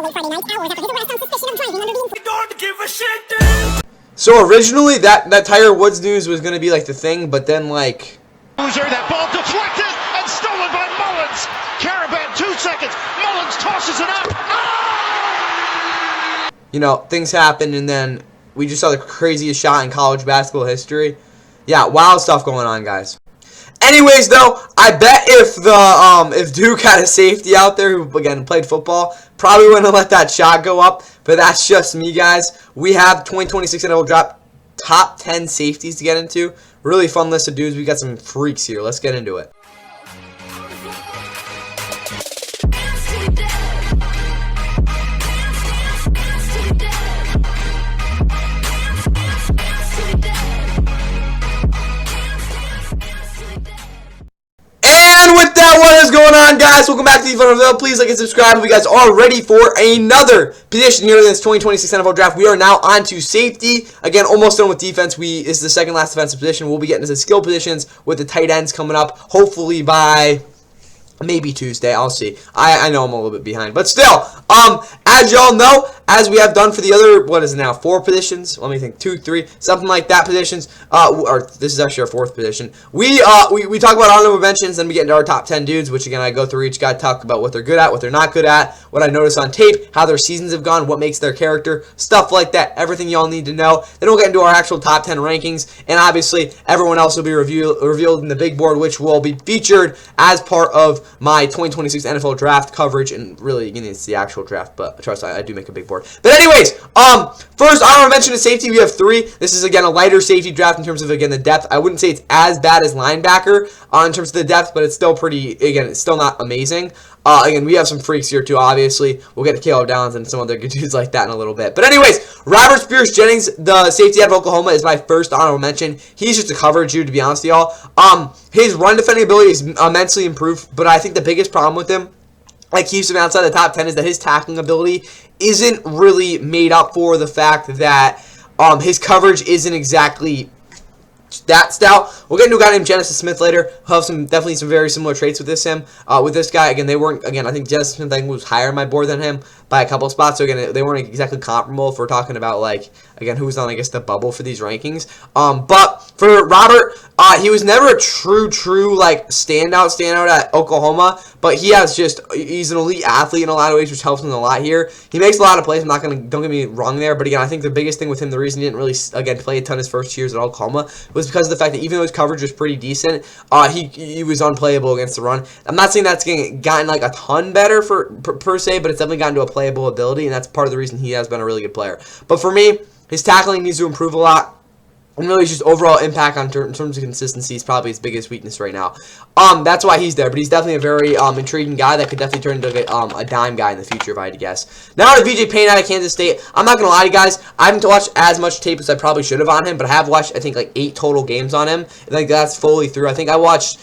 Don't give a shit, dude. So originally that Tiger Woods news was gonna be like the thing, but then like that ball deflected and stolen by Mullins. Caravan 2 seconds. Mullins tosses it up. You know, things happened, and then we just saw the craziest shot in college basketball history. Yeah, wild stuff going on, guys. Anyways, though, I bet if Duke had a safety out there who, again, played football, probably wouldn't have let that shot go up. But that's just me, guys. We have 2026 NFL Draft top 10 safeties to get into. Really fun list of dudes. We got some freaks here. Let's get into it. And with that, what is going on, guys? Welcome back to the Fun of the. Please like and subscribe if you guys are ready for another position here in this 2026 NFL Draft. We are now on to safety. Again, almost done with defense. This is the second last defensive position. We'll be getting into skill positions with the tight ends coming up, hopefully by maybe Tuesday. I'll see. I know I'm a little bit behind, but still, as y'all know, as we have done for the other, what is it now, 4 positions? Let me think, 2, 3, something like that positions. Or this is actually our 4th position. We talk about honorable mentions, then we get into our top 10 dudes, which again I go through each guy, talk about what they're good at, what they're not good at, what I notice on tape, how their seasons have gone, what makes their character, stuff like that. Everything y'all need to know. Then we'll get into our actual top 10 rankings, and obviously everyone else will be revealed in the big board, which will be featured as part of my 2026 NFL Draft coverage. And really, again, it's the actual draft, but trust I do make a big board. But anyways, first honorable mention to safety, we have 3. This is again a lighter safety draft in terms of again the depth. I wouldn't say it's as bad as linebacker in terms of the depth, but it's still pretty. Again, it's still not amazing. Again, we have some freaks here too. Obviously, we'll get to Caleb Downs and some other good dudes like that in a little bit. But anyways, Robert Spears-Jennings, the safety out of Oklahoma, is my first honorable mention. He's just a coverage dude, to be honest with y'all. His run defending ability is immensely improved, but I think the biggest problem with him, like keeps him outside the top 10, is that his tackling ability isn't really made up for the fact that his coverage isn't exactly that stout. We'll get into a guy named Genesis Smith later. He'll have definitely some very similar traits with this guy. Again, they weren't. Again, I think Genesis Smith was higher on my board than him by a couple spots. So again, they weren't exactly comparable if we're talking about like again who's on I guess the bubble for these rankings. But for Robert, he was never a true like standout at Oklahoma. But he's an elite athlete in a lot of ways, which helps him a lot here. He makes a lot of plays. Don't get me wrong there. But again, I think the biggest thing with him, the reason he didn't really again play a ton his first years at Oklahoma was because of the fact that even though his coverage was pretty decent, he was unplayable against the run. I'm not saying that's gotten like a ton better per se, but it's definitely gotten to a playable ability, and that's part of the reason he has been a really good player. But for me, his tackling needs to improve a lot. And really, just overall impact in terms of consistency is probably his biggest weakness right now. That's why he's there. But he's definitely a very intriguing guy that could definitely turn into a dime guy in the future, if I had to guess. Now to VJ Payne out of Kansas State. I'm not going to lie to you guys. I haven't watched as much tape as I probably should have on him. But I have watched, I think, like 8 total games on him. I think that's fully through. I think I watched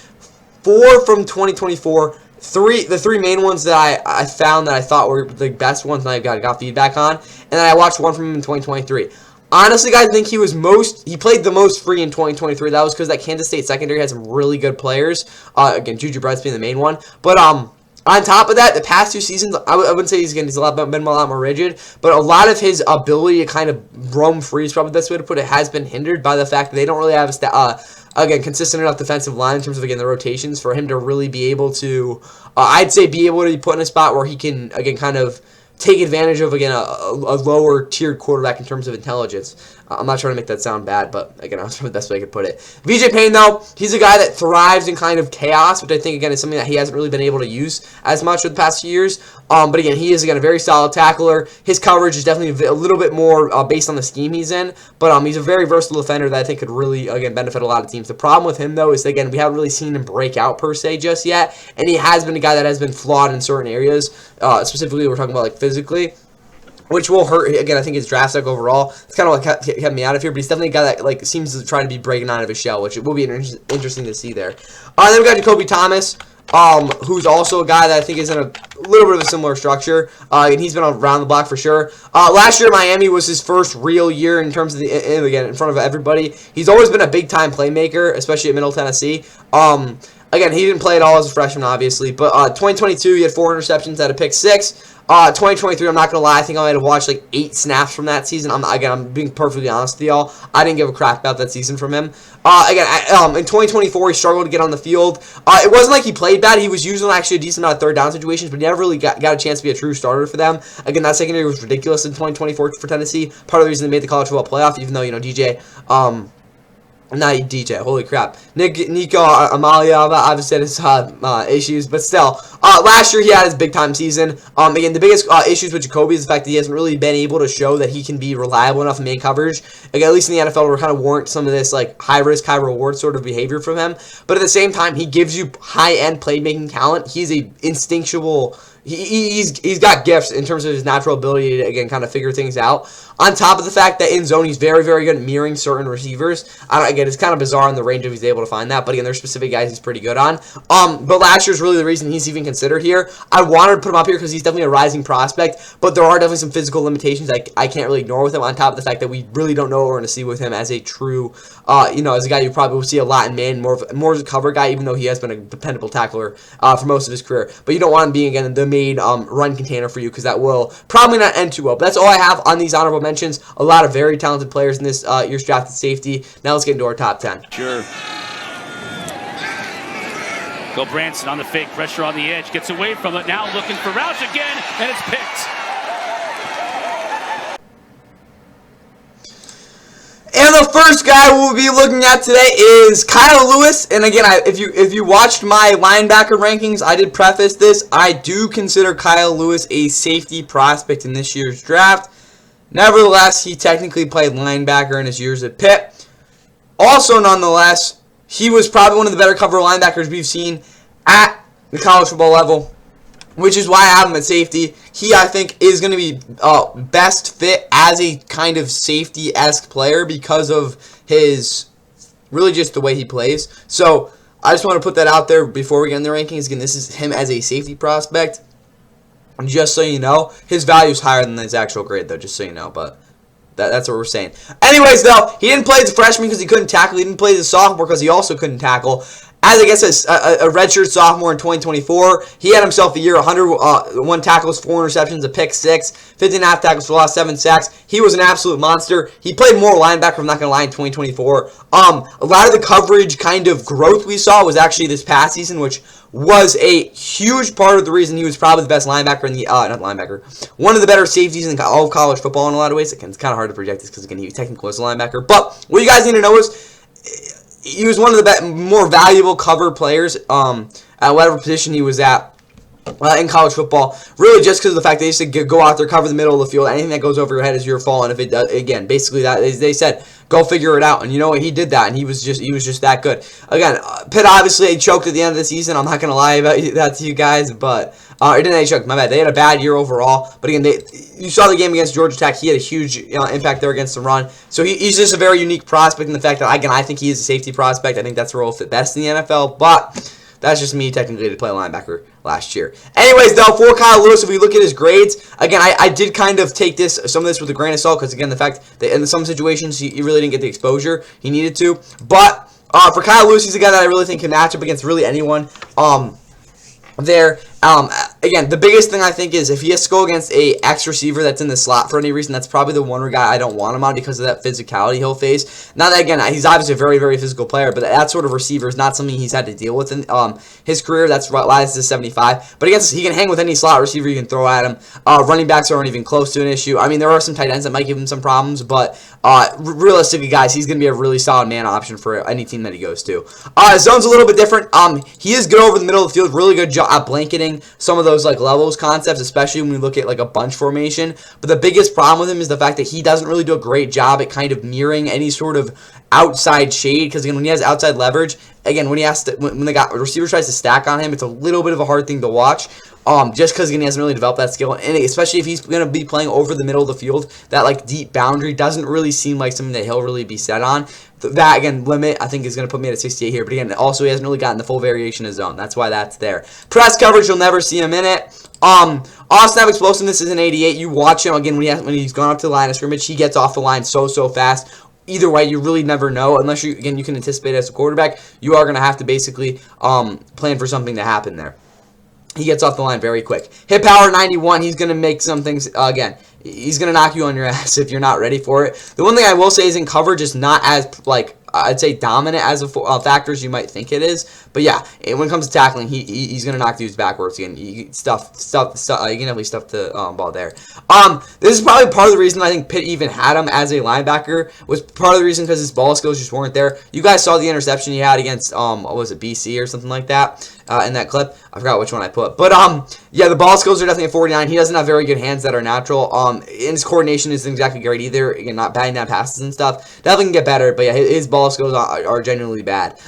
4 from 2024. The 3 main ones that I found that I thought were the best ones that I got feedback on. And then I watched 1 from him in 2023. Honestly, guys, I think he played the most free in 2023. That was because that Kansas State secondary had some really good players. Again, Juju Brett's being the main one. But on top of that, the past 2 seasons, I wouldn't say he's been a lot more rigid, but a lot of his ability to kind of roam free is probably the best way to put it, has been hindered by the fact that they don't really have again, consistent enough defensive line in terms of, again, the rotations for him to really be able to, I'd say, be able to be put in a spot where he can, again, kind of take advantage of, again, a lower tiered quarterback in terms of intelligence. I'm not trying to make that sound bad, but again, that's the best way I could put it. VJ Payne, though, he's a guy that thrives in kind of chaos, which I think, again, is something that he hasn't really been able to use as much for the past few years. But again, he is, again, a very solid tackler. His coverage is definitely a little bit more based on the scheme he's in, but he's a very versatile defender that I think could really, again, benefit a lot of teams. The problem with him, though, is that, again, we haven't really seen him break out per se just yet, and he has been a guy that has been flawed in certain areas. Specifically, we're talking about like physically, which will hurt, again, I think his draft stock overall. It's kind of what kept me out of here, but he's definitely a guy that like seems to try to be breaking out of his shell, which it will be interesting to see there. Then we got Jacoby Thomas, who's also a guy that I think is in a little bit of a similar structure, and he's been around the block for sure. Last year, Miami was his first real year in terms of again, in front of everybody. He's always been a big-time playmaker, especially at Middle Tennessee. Again, he didn't play at all as a freshman, obviously, but 2022, he had 4 interceptions, had a pick 6. 2023, I'm not going to lie, I think I might have watched like 8 snaps from that season. I'm being perfectly honest with y'all. I didn't give a crap about that season from him. In 2024, he struggled to get on the field. It wasn't like he played bad. He was using actually a decent amount of third down situations, but he never really got a chance to be a true starter for them. Again, that secondary was ridiculous in 2024 for Tennessee. Part of the reason they made the college football playoff, even though, not DJ, holy crap. Nico Amalia obviously had his issues, but still. Last year he had his big-time season. Again, the biggest issues with Jacoby is the fact that he hasn't really been able to show that he can be reliable enough in main coverage. Again, at least in the NFL, we're kind of warrant some of this like high-risk, high-reward sort of behavior from him. But at the same time, he gives you high-end playmaking talent. He's a instinctual... He's got gifts in terms of his natural ability to, again, kind of figure things out. On top of the fact that in zone, he's very, very good at mirroring certain receivers. Again, it's kind of bizarre in the range of he's able to find that. But again, there's specific guys he's pretty good on. But last year's really the reason he's even considered here. I wanted to put him up here because he's definitely a rising prospect. But there are definitely some physical limitations I can't really ignore with him. On top of the fact that we really don't know what we're going to see with him as a true, as a guy you probably will see a lot in man, more as a cover guy, even though he has been a dependable tackler for most of his career. But you don't want him being, again, the main run container for you because that will probably not end too well. But that's all I have on these honorable mentions. A lot of very talented players in this year's drafted safety. Now let's get into our top 10. Sure. Go Branson on the fake, pressure on the edge, gets away from it, now looking for Roush again, and it's picked. And the first guy we'll be looking at today is Kyle Lewis. And again, if you watched my linebacker rankings, I did preface this. I do consider Kyle Lewis a safety prospect in this year's draft. Nevertheless, he technically played linebacker in his years at Pitt. Also, nonetheless, he was probably one of the better cover linebackers we've seen at the college football level, which is why I have him at safety. He, I think, is going to be best fit as a kind of safety-esque player because of his, really just the way he plays. So, I just want to put that out there before we get in the rankings. Again, this is him as a safety prospect. And just so you know, his value is higher than his actual grade, though, just so you know. But that's what we're saying. Anyways, though, he didn't play as a freshman because he couldn't tackle. He didn't play as a sophomore because he also couldn't tackle. As I guess a redshirt sophomore in 2024, he had himself a year, 101 tackles, 4 interceptions, a pick 6, 15.5 tackles for loss, 7 sacks. He was an absolute monster. He played more linebacker, I'm not going to lie, in 2024. A lot of the coverage kind of growth we saw was actually this past season, which was a huge part of the reason he was probably the best linebacker in the, not linebacker, one of the better safeties in all of college football in a lot of ways. Again, it's kind of hard to project this because, again, he technically was a linebacker. But what you guys need to know is he was one of the more valuable cover players at whatever position he was at in college football, really just because of the fact they used to go out there, cover the middle of the field. Anything that goes over your head is your fault, and if it does, again, basically that they said, go figure it out. And you know what? He did that, and he was just that good. Again, Pitt obviously choked at the end of the season. I'm not going to lie about that to you guys, but it didn't choke. My bad. They had a bad year overall, but again, you saw the game against Georgia Tech. He had a huge impact there against the run. So he's just a very unique prospect in the fact that, again, I think he is a safety prospect. I think that's the role fit best in the NFL, but that's just me technically to play linebacker last year. Anyways, though, for Kyle Lewis, if we look at his grades, again, I did kind of take some of this with a grain of salt because, again, the fact that in some situations he really didn't get the exposure he needed to. But for Kyle Lewis, he's a guy that I really think can match up against really anyone there. Again, the biggest thing I think is if he has to go against a X receiver that's in the slot for any reason, that's probably the one guy I don't want him on because of that physicality he'll face. Now that, again, he's obviously a very, very physical player, but that sort of receiver is not something he's had to deal with in his career. That's why this is 75. But he can hang with any slot receiver you can throw at him. Running backs aren't even close to an issue. I mean, there are some tight ends that might give him some problems, but realistically, guys, he's going to be a really solid man option for any team that he goes to. His zone's a little bit different. He is good over the middle of the field. Really good job at blanketing some of those levels concepts, especially when we look at a bunch formation. But the biggest problem with him is the fact that he doesn't really do a great job at kind of mirroring any sort of outside shade, because again, when he has outside leverage, again, when the receiver tries to stack on him, it's a little bit of a hard thing to watch. Just because, again, he hasn't really developed that skill, and especially if he's going to be playing over the middle of the field, that deep boundary doesn't really seem like something that he'll really be set on. That, again, limit, I think, is going to put me at a 68 here. But again, also, he hasn't really gotten the full variation of zone. That's why that's there. Press coverage, you'll never see him in it. Off-snap explosiveness is an 88. You watch him, again, when he's gone up to the line of scrimmage, he gets off the line so fast. Either way, you really never know. Unless, you can anticipate as a quarterback, you are going to have to basically plan for something to happen there. he gets off the line very quick. Hit power 91. He's going to make some things, again, he's going to knock you on your ass if you're not ready for it. The one thing I will say is in coverage is not as, like, I'd say dominant as a factor as you might think it is. But yeah, when it comes to tackling, he's going to knock dudes backwards again. You can definitely stuff the ball there. This is probably part of the reason I think Pitt even had him as a linebacker, was part of the reason because his ball skills just weren't there. You guys saw the interception he had against, what was it, BC or something like that in that clip. I forgot which one I put. But, yeah, the ball skills are definitely at 49. He doesn't have very good hands that are natural. And his coordination isn't exactly great either. Again, not batting down passes and stuff. Definitely can get better, but yeah, his ball skills are genuinely bad.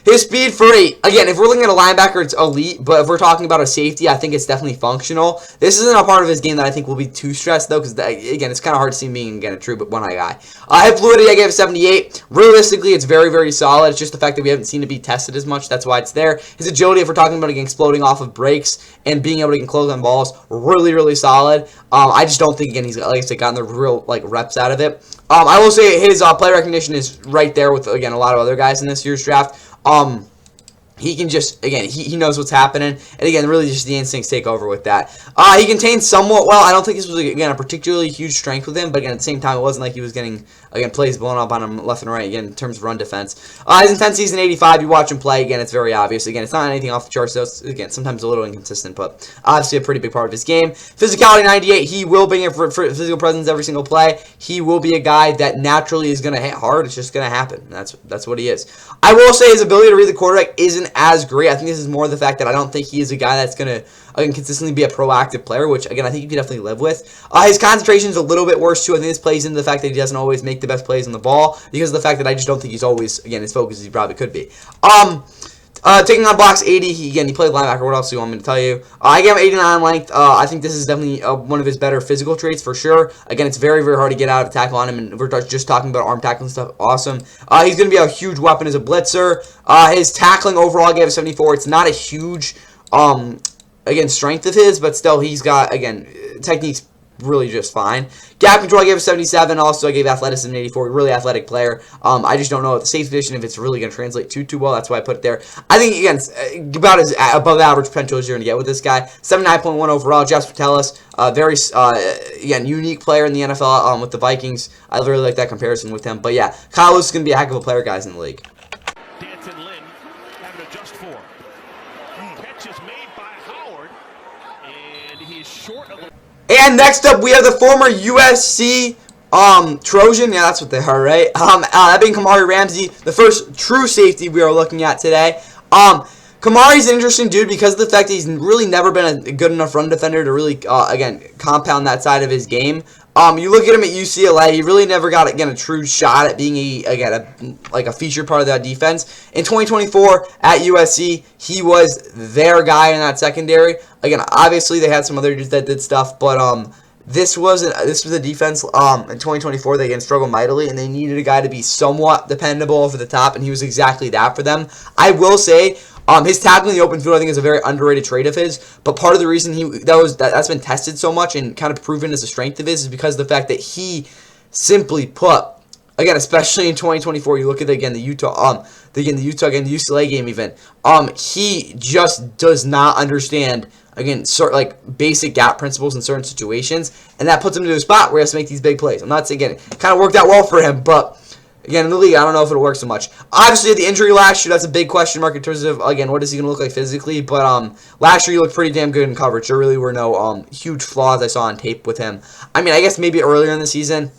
His speed for 8. Again, if we're looking at a linebacker, it's elite, but if we're talking about a safety, I think it's definitely functional. This isn't a part of his game that I think will be too stressed, though, because, again, it's kind of hard to see him being, again, a true but one-eye guy. Hip fluidity, I gave it 78. Realistically, it's very, very solid. It's just the fact that we haven't seen it be tested as much. That's why it's there. His agility, if we're talking about, again, exploding off of breaks and being able to get close on balls, really, really solid. I just don't think, again, he's, like I said, gotten the real, like, reps out of it. I will say his play recognition is right there with, again, a lot of other guys in this year's draft. He can just, again, he knows what's happening. And again, really just the instincts take over with that. He contains somewhat well. I don't think this was, again, a particularly huge strength with him. But again, at the same time, it wasn't like he was getting, again, plays blown up on him left and right, again, in terms of run defense. His intensity is an 85. You watch him play, again, it's very obvious. Again, it's not anything off the charts, so it's, again, sometimes a little inconsistent, but obviously a pretty big part of his game. Physicality, 98. He will bring in for physical presence every single play. He will be a guy that naturally is going to hit hard. It's just going to happen. That's what he is. I will say his ability to read the quarterback isn't as great. I think this is more the fact that I don't think he is a guy that's going to, again, consistently be a proactive player, which, again, I think you can definitely live with. His concentration is a little bit worse, too. I think this plays into the fact that he doesn't always make the best plays on the ball because of the fact that I just don't think he's always, again, as focused as he probably could be. Taking on blocks, 80. He played linebacker. What else do you want me to tell you? I gave him 89 length. I think this is definitely one of his better physical traits for sure. Again, it's very, very hard to get out of a tackle on him, and we're just talking about arm tackling stuff. Awesome. He's going to be a huge weapon as a blitzer. His tackling overall, I gave it 74. It's not a huge, again, strength of his, but still he's got, again, technique's really just fine. Gap control, I gave it 77. Also, I gave athleticism 84. Really athletic player. I just don't know at the safety position if it's really going to translate too well. That's why I put it there. I think, again, about as above average potential as you're going to get with this guy. 79.1 overall. Jeff Patelis, very, again, unique player in the NFL with the Vikings. I really like that comparison with him. But yeah, Kyle Lewis is going to be a heck of a player, guys, in the league. Danton Lynn having to adjust for. Catch is made by Howard, and he's short of the... And next up, we have the former USC Trojan. Yeah, that's what they are, right? That being Kamari Ramsey, the first true safety we are looking at today. Kamari's an interesting dude because of the fact that he's really never been a good enough run defender to really, again, compound that side of his game. You look at him at UCLA, he really never got, again, a true shot at being, a featured part of that defense. In 2024, at USC, he was their guy in that secondary. Again, obviously, they had some other dudes that did stuff, but this was a defense in 2024 that, again, struggled mightily, and they needed a guy to be somewhat dependable over the top, and he was exactly that for them. I will say, his tackling in the open field, I think, is a very underrated trait of his. But part of the reason that's been tested so much and kind of proven as a strength of his is because of the fact that he simply put, again, especially in 2024, you look at the UCLA game even. He just does not understand, again, basic gap principles in certain situations, and that puts him into a spot where he has to make these big plays. I'm not saying, again, it kind of worked out well for him, but again, in the league, I don't know if it'll work so much. Obviously, the injury last year, that's a big question mark in terms of, again, what is he going to look like physically. But last year, he looked pretty damn good in coverage. There really were no huge flaws I saw on tape with him. I mean, I guess maybe earlier in the season,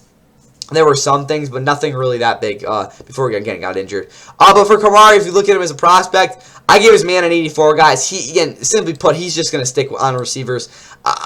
there were some things, but nothing really that big before he again got injured. But for Kamari, if you look at him as a prospect, I gave his man an 84, guys. He, again, simply put, he's just going to stick on receivers.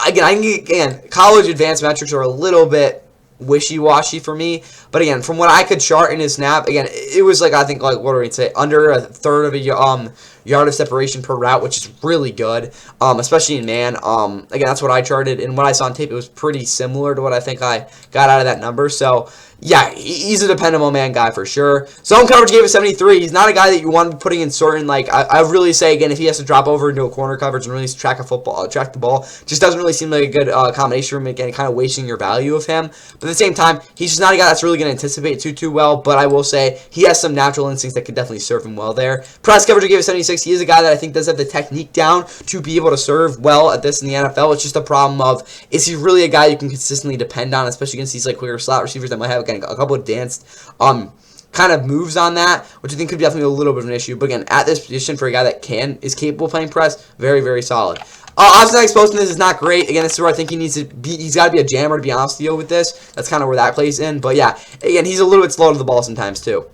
Again, college advanced metrics are a little bit wishy-washy for me, but again, from what I could chart in his snap, again, it was I think what do we say, under a third of a yard of separation per route, which is really good, especially in man. Again, that's what I charted, and what I saw on tape, it was pretty similar to what I think I got out of that number. So yeah, he's a dependable man guy for sure. Zone coverage gave it 73. He's not a guy that you want to be putting in certain, I really say, again, if he has to drop over into a corner coverage and really track the ball, just doesn't really seem like a good combination for him, again, kind of wasting your value of him. But at the same time, he's just not a guy that's really going to anticipate too well, but I will say he has some natural instincts that could definitely serve him well there. Press coverage gave it 76. 6. He is a guy that I think does have the technique down to be able to serve well at this in the NFL. It's just a problem of, is he really a guy you can consistently depend on, especially against these like quicker slot receivers that might have again, a couple of advanced kind of moves on that, which I think could be definitely a little bit of an issue. But again, at this position for a guy that is capable of playing press, very, very solid. Offside explosiveness is not great. Again, this is where I think he needs to be. He's got to be a jammer, to be honest with you, with this. That's kind of where that plays in. But yeah, again, he's a little bit slow to the ball sometimes too.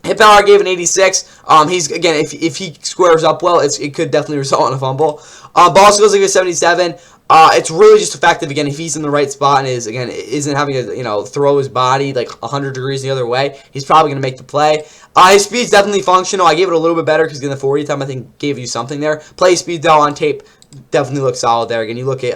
Hit power I gave an 86. He's again, if he squares up well, it could definitely result in a fumble. Ball skills like a 77. It's really just the fact that, again, if he's in the right spot and isn't having to throw his body like 100 degrees the other way, he's probably going to make the play. His speed's definitely functional. I gave it a little bit better because in the 40 time I think gave you something there. Play speed though on tape definitely looks solid there. Again, you look at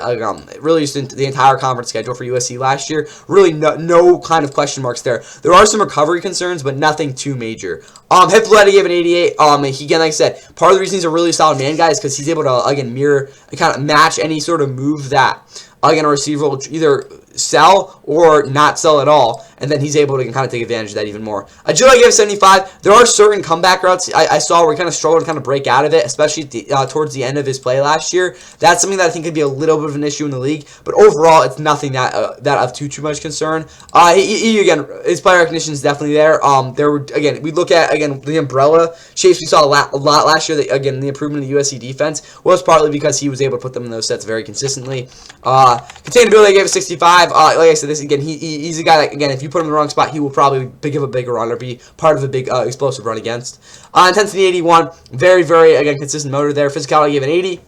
really just the entire conference schedule for USC last year. Really no kind of question marks there. There are some recovery concerns, but nothing too major. Hip fluidity gave an 88. He, again, like I said, part of the reason he's a really solid man guy is because he's able to again mirror, kind of match any sort of move that again a receiver will either sell or not sell at all, and then he's able to kind of take advantage of that even more. Agility I gave 75. There are certain comeback routes I saw where he kind of struggled to kind of break out of it, especially towards the end of his play last year. That's something that I think could be a little bit of an issue in the league, but overall, it's nothing that of too much concern. Again, his play recognition is definitely there. Again, we look at the umbrella shapes we saw a lot last year. Again, the improvement in the USC defense was partly because he was able to put them in those sets very consistently. Containability I gave a 65. Like I said, he's a guy that, again, if you put him in the wrong spot, he will probably give a bigger run or be part of a big explosive run against. Intensity 81. Very, very, again, consistent motor there. Physicality I gave an 80.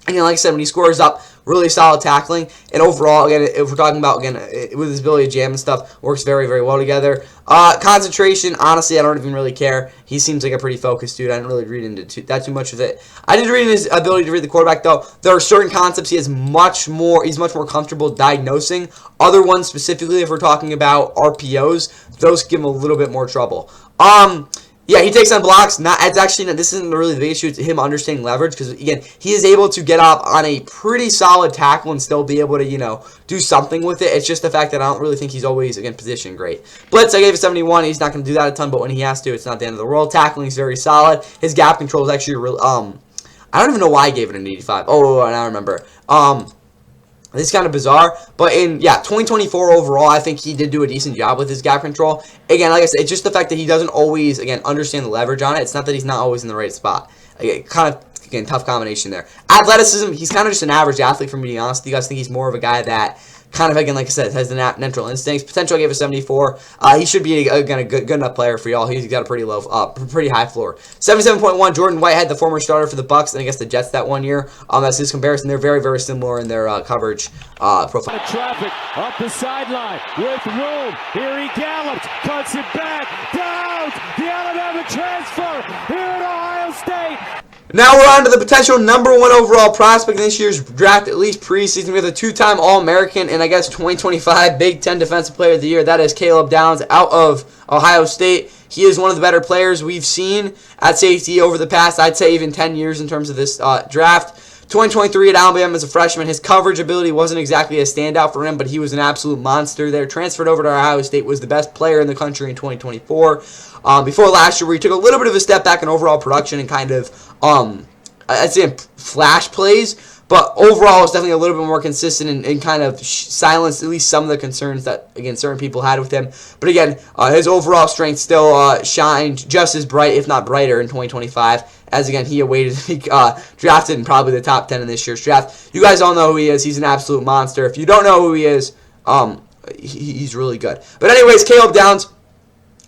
And like I said, when he scores up, really solid tackling. And overall, again, if we're talking about, again, with his ability to jam and stuff, works very, very well together. Concentration, honestly, I don't even really care. He seems like a pretty focused dude. I didn't really read into that too much of it. I did read in his ability to read the quarterback, though. There are certain concepts he's much more comfortable diagnosing. Other ones, specifically, if we're talking about RPOs, those give him a little bit more trouble. Yeah, he takes on blocks. This isn't really the issue. It's him understanding leverage because, again, he is able to get up on a pretty solid tackle and still be able to, do something with it. It's just the fact that I don't really think he's always, again, positioned great. Blitz, I gave it 71. He's not going to do that a ton, but when he has to, it's not the end of the world. Tackling is very solid. His gap control is actually real. I don't even know why I gave it an 85. Oh, now I remember. This is kind of bizarre, but in 2024 overall, I think he did do a decent job with his gap control. Again, like I said, it's just the fact that he doesn't always, again, understand the leverage on it. It's not that he's not always in the right spot. Again, kind of, again, tough combination there. Athleticism, he's kind of just an average athlete, for me to be honest. You guys think he's more of a guy that kind of, again, like I said, has the natural instincts. Potential, I gave a 74. He should be, again, a good enough player for y'all. He's got a pretty high floor. 77.1, Jordan Whitehead, the former starter for the Bucks, and I guess the Jets that one year. That's his comparison. They're very, very similar in their coverage profile. Traffic up the sideline with room. Here he gallops, cuts it back, down. The Alabama transfer here at Ohio State. Now we're on to the potential #1 overall prospect in this year's draft, at least preseason. We have the two-time All-American and I guess 2025 Big Ten Defensive Player of the Year. That is Caleb Downs out of Ohio State. He is one of the better players we've seen at safety over the past, I'd say, even 10 years in terms of this draft. 2023 at Alabama as a freshman. His coverage ability wasn't exactly a standout for him, but he was an absolute monster there. Transferred over to Ohio State, was the best player in the country in 2024. Before last year, where he took a little bit of a step back in overall production and kind of, I'd say, flash plays. But overall, it's definitely a little bit more consistent and kind of silenced at least some of the concerns that, again, certain people had with him. But again, his overall strength still shined just as bright, if not brighter, in 2025. As, again, he awaited to be drafted in probably the top 10 in this year's draft. You guys all know who he is. He's an absolute monster. If you don't know who he is, he's really good. But anyways, Caleb Downs.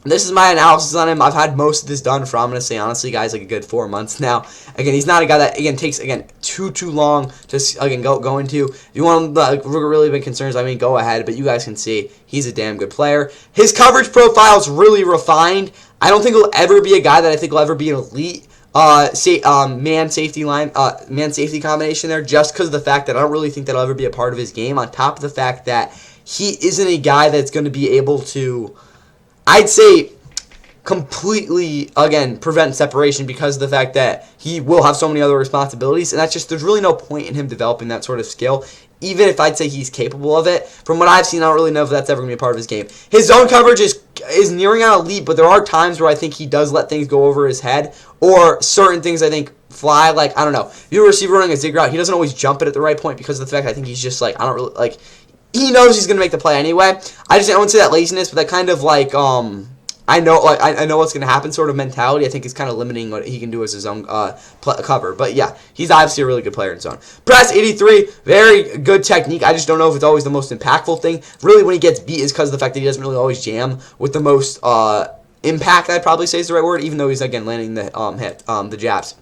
This is my analysis on him. I've had most of this done for, I'm going to say, honestly, guys, like a good 4 months now. Again, he's not a guy that, again, takes, again, too long to, again, go into. If you want really big concerns, I mean, go ahead. But you guys can see he's a damn good player. His coverage profile is really refined. I don't think he'll ever be a guy that I think will ever be an elite man safety combination there, just because of the fact that I don't really think that'll ever be a part of his game, on top of the fact that he isn't a guy that's going to be able to, I'd say, completely, again, prevent separation because of the fact that he will have so many other responsibilities, and that's just, there's really no point in him developing that sort of skill, even if I'd say he's capable of it. From what I've seen, I don't really know if that's ever going to be a part of his game. His zone coverage is is nearing out elite, but there are times where I think he does let things go over his head, or certain things I think fly. Like, I don't know. If you're a receiver running a zig route, he doesn't always jump it at the right point because of the fact I think he's just like, I don't really, like, he knows he's going to make the play anyway. I wouldn't say that laziness, but that kind of like, I know what's going to happen sort of mentality, I think is kind of limiting what he can do as his own cover. But yeah, he's obviously a really good player in zone. Press 83, very good technique. I just don't know if it's always the most impactful thing. Really, when he gets beat is because of the fact that he doesn't really always jam with the most impact, I'd probably say is the right word, even though he's, again, landing the jabs.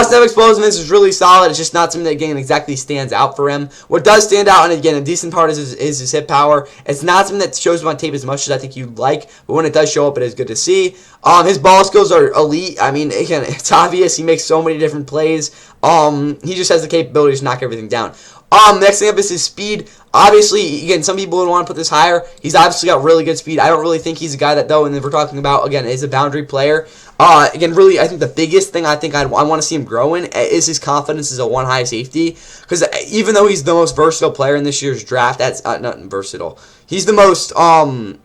Snap explosiveness is really solid. It's just not something that, again, exactly stands out for him. What does stand out, and again, a decent part is his hit power. It's not something that shows up on tape as much as I think you'd like, but when it does show up, it is good to see. His ball skills are elite. I mean, again, it's obvious. He makes so many different plays. He just has the capability to knock everything down. Next thing up is his speed. Obviously, again, some people would want to put this higher. He's obviously got really good speed. I don't really think he's a guy that, though, and if we're talking about, again, is a boundary player. Again, really, I think the biggest thing I think I want to see him grow in is his confidence as a one-high safety. Because even though he's the most versatile player in this year's draft, that's not versatile. He's the most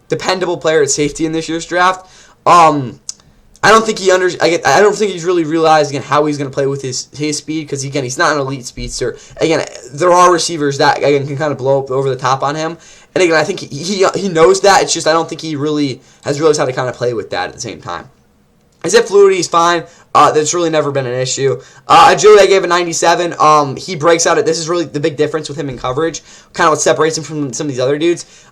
dependable player at safety in this year's draft. I don't think I don't think he's really realized again how he's going to play with his speed, because again, he's not an elite speedster. Again, there are receivers that again can kind of blow up over the top on him, and again, I think he knows that. It's just I don't think he really has realized how to kind of play with that at the same time. His hip fluidity is fine. That's really never been an issue. Agility, I gave a 97. He breaks out. This is really the big difference with him in coverage. Kind of what separates him from some of these other dudes.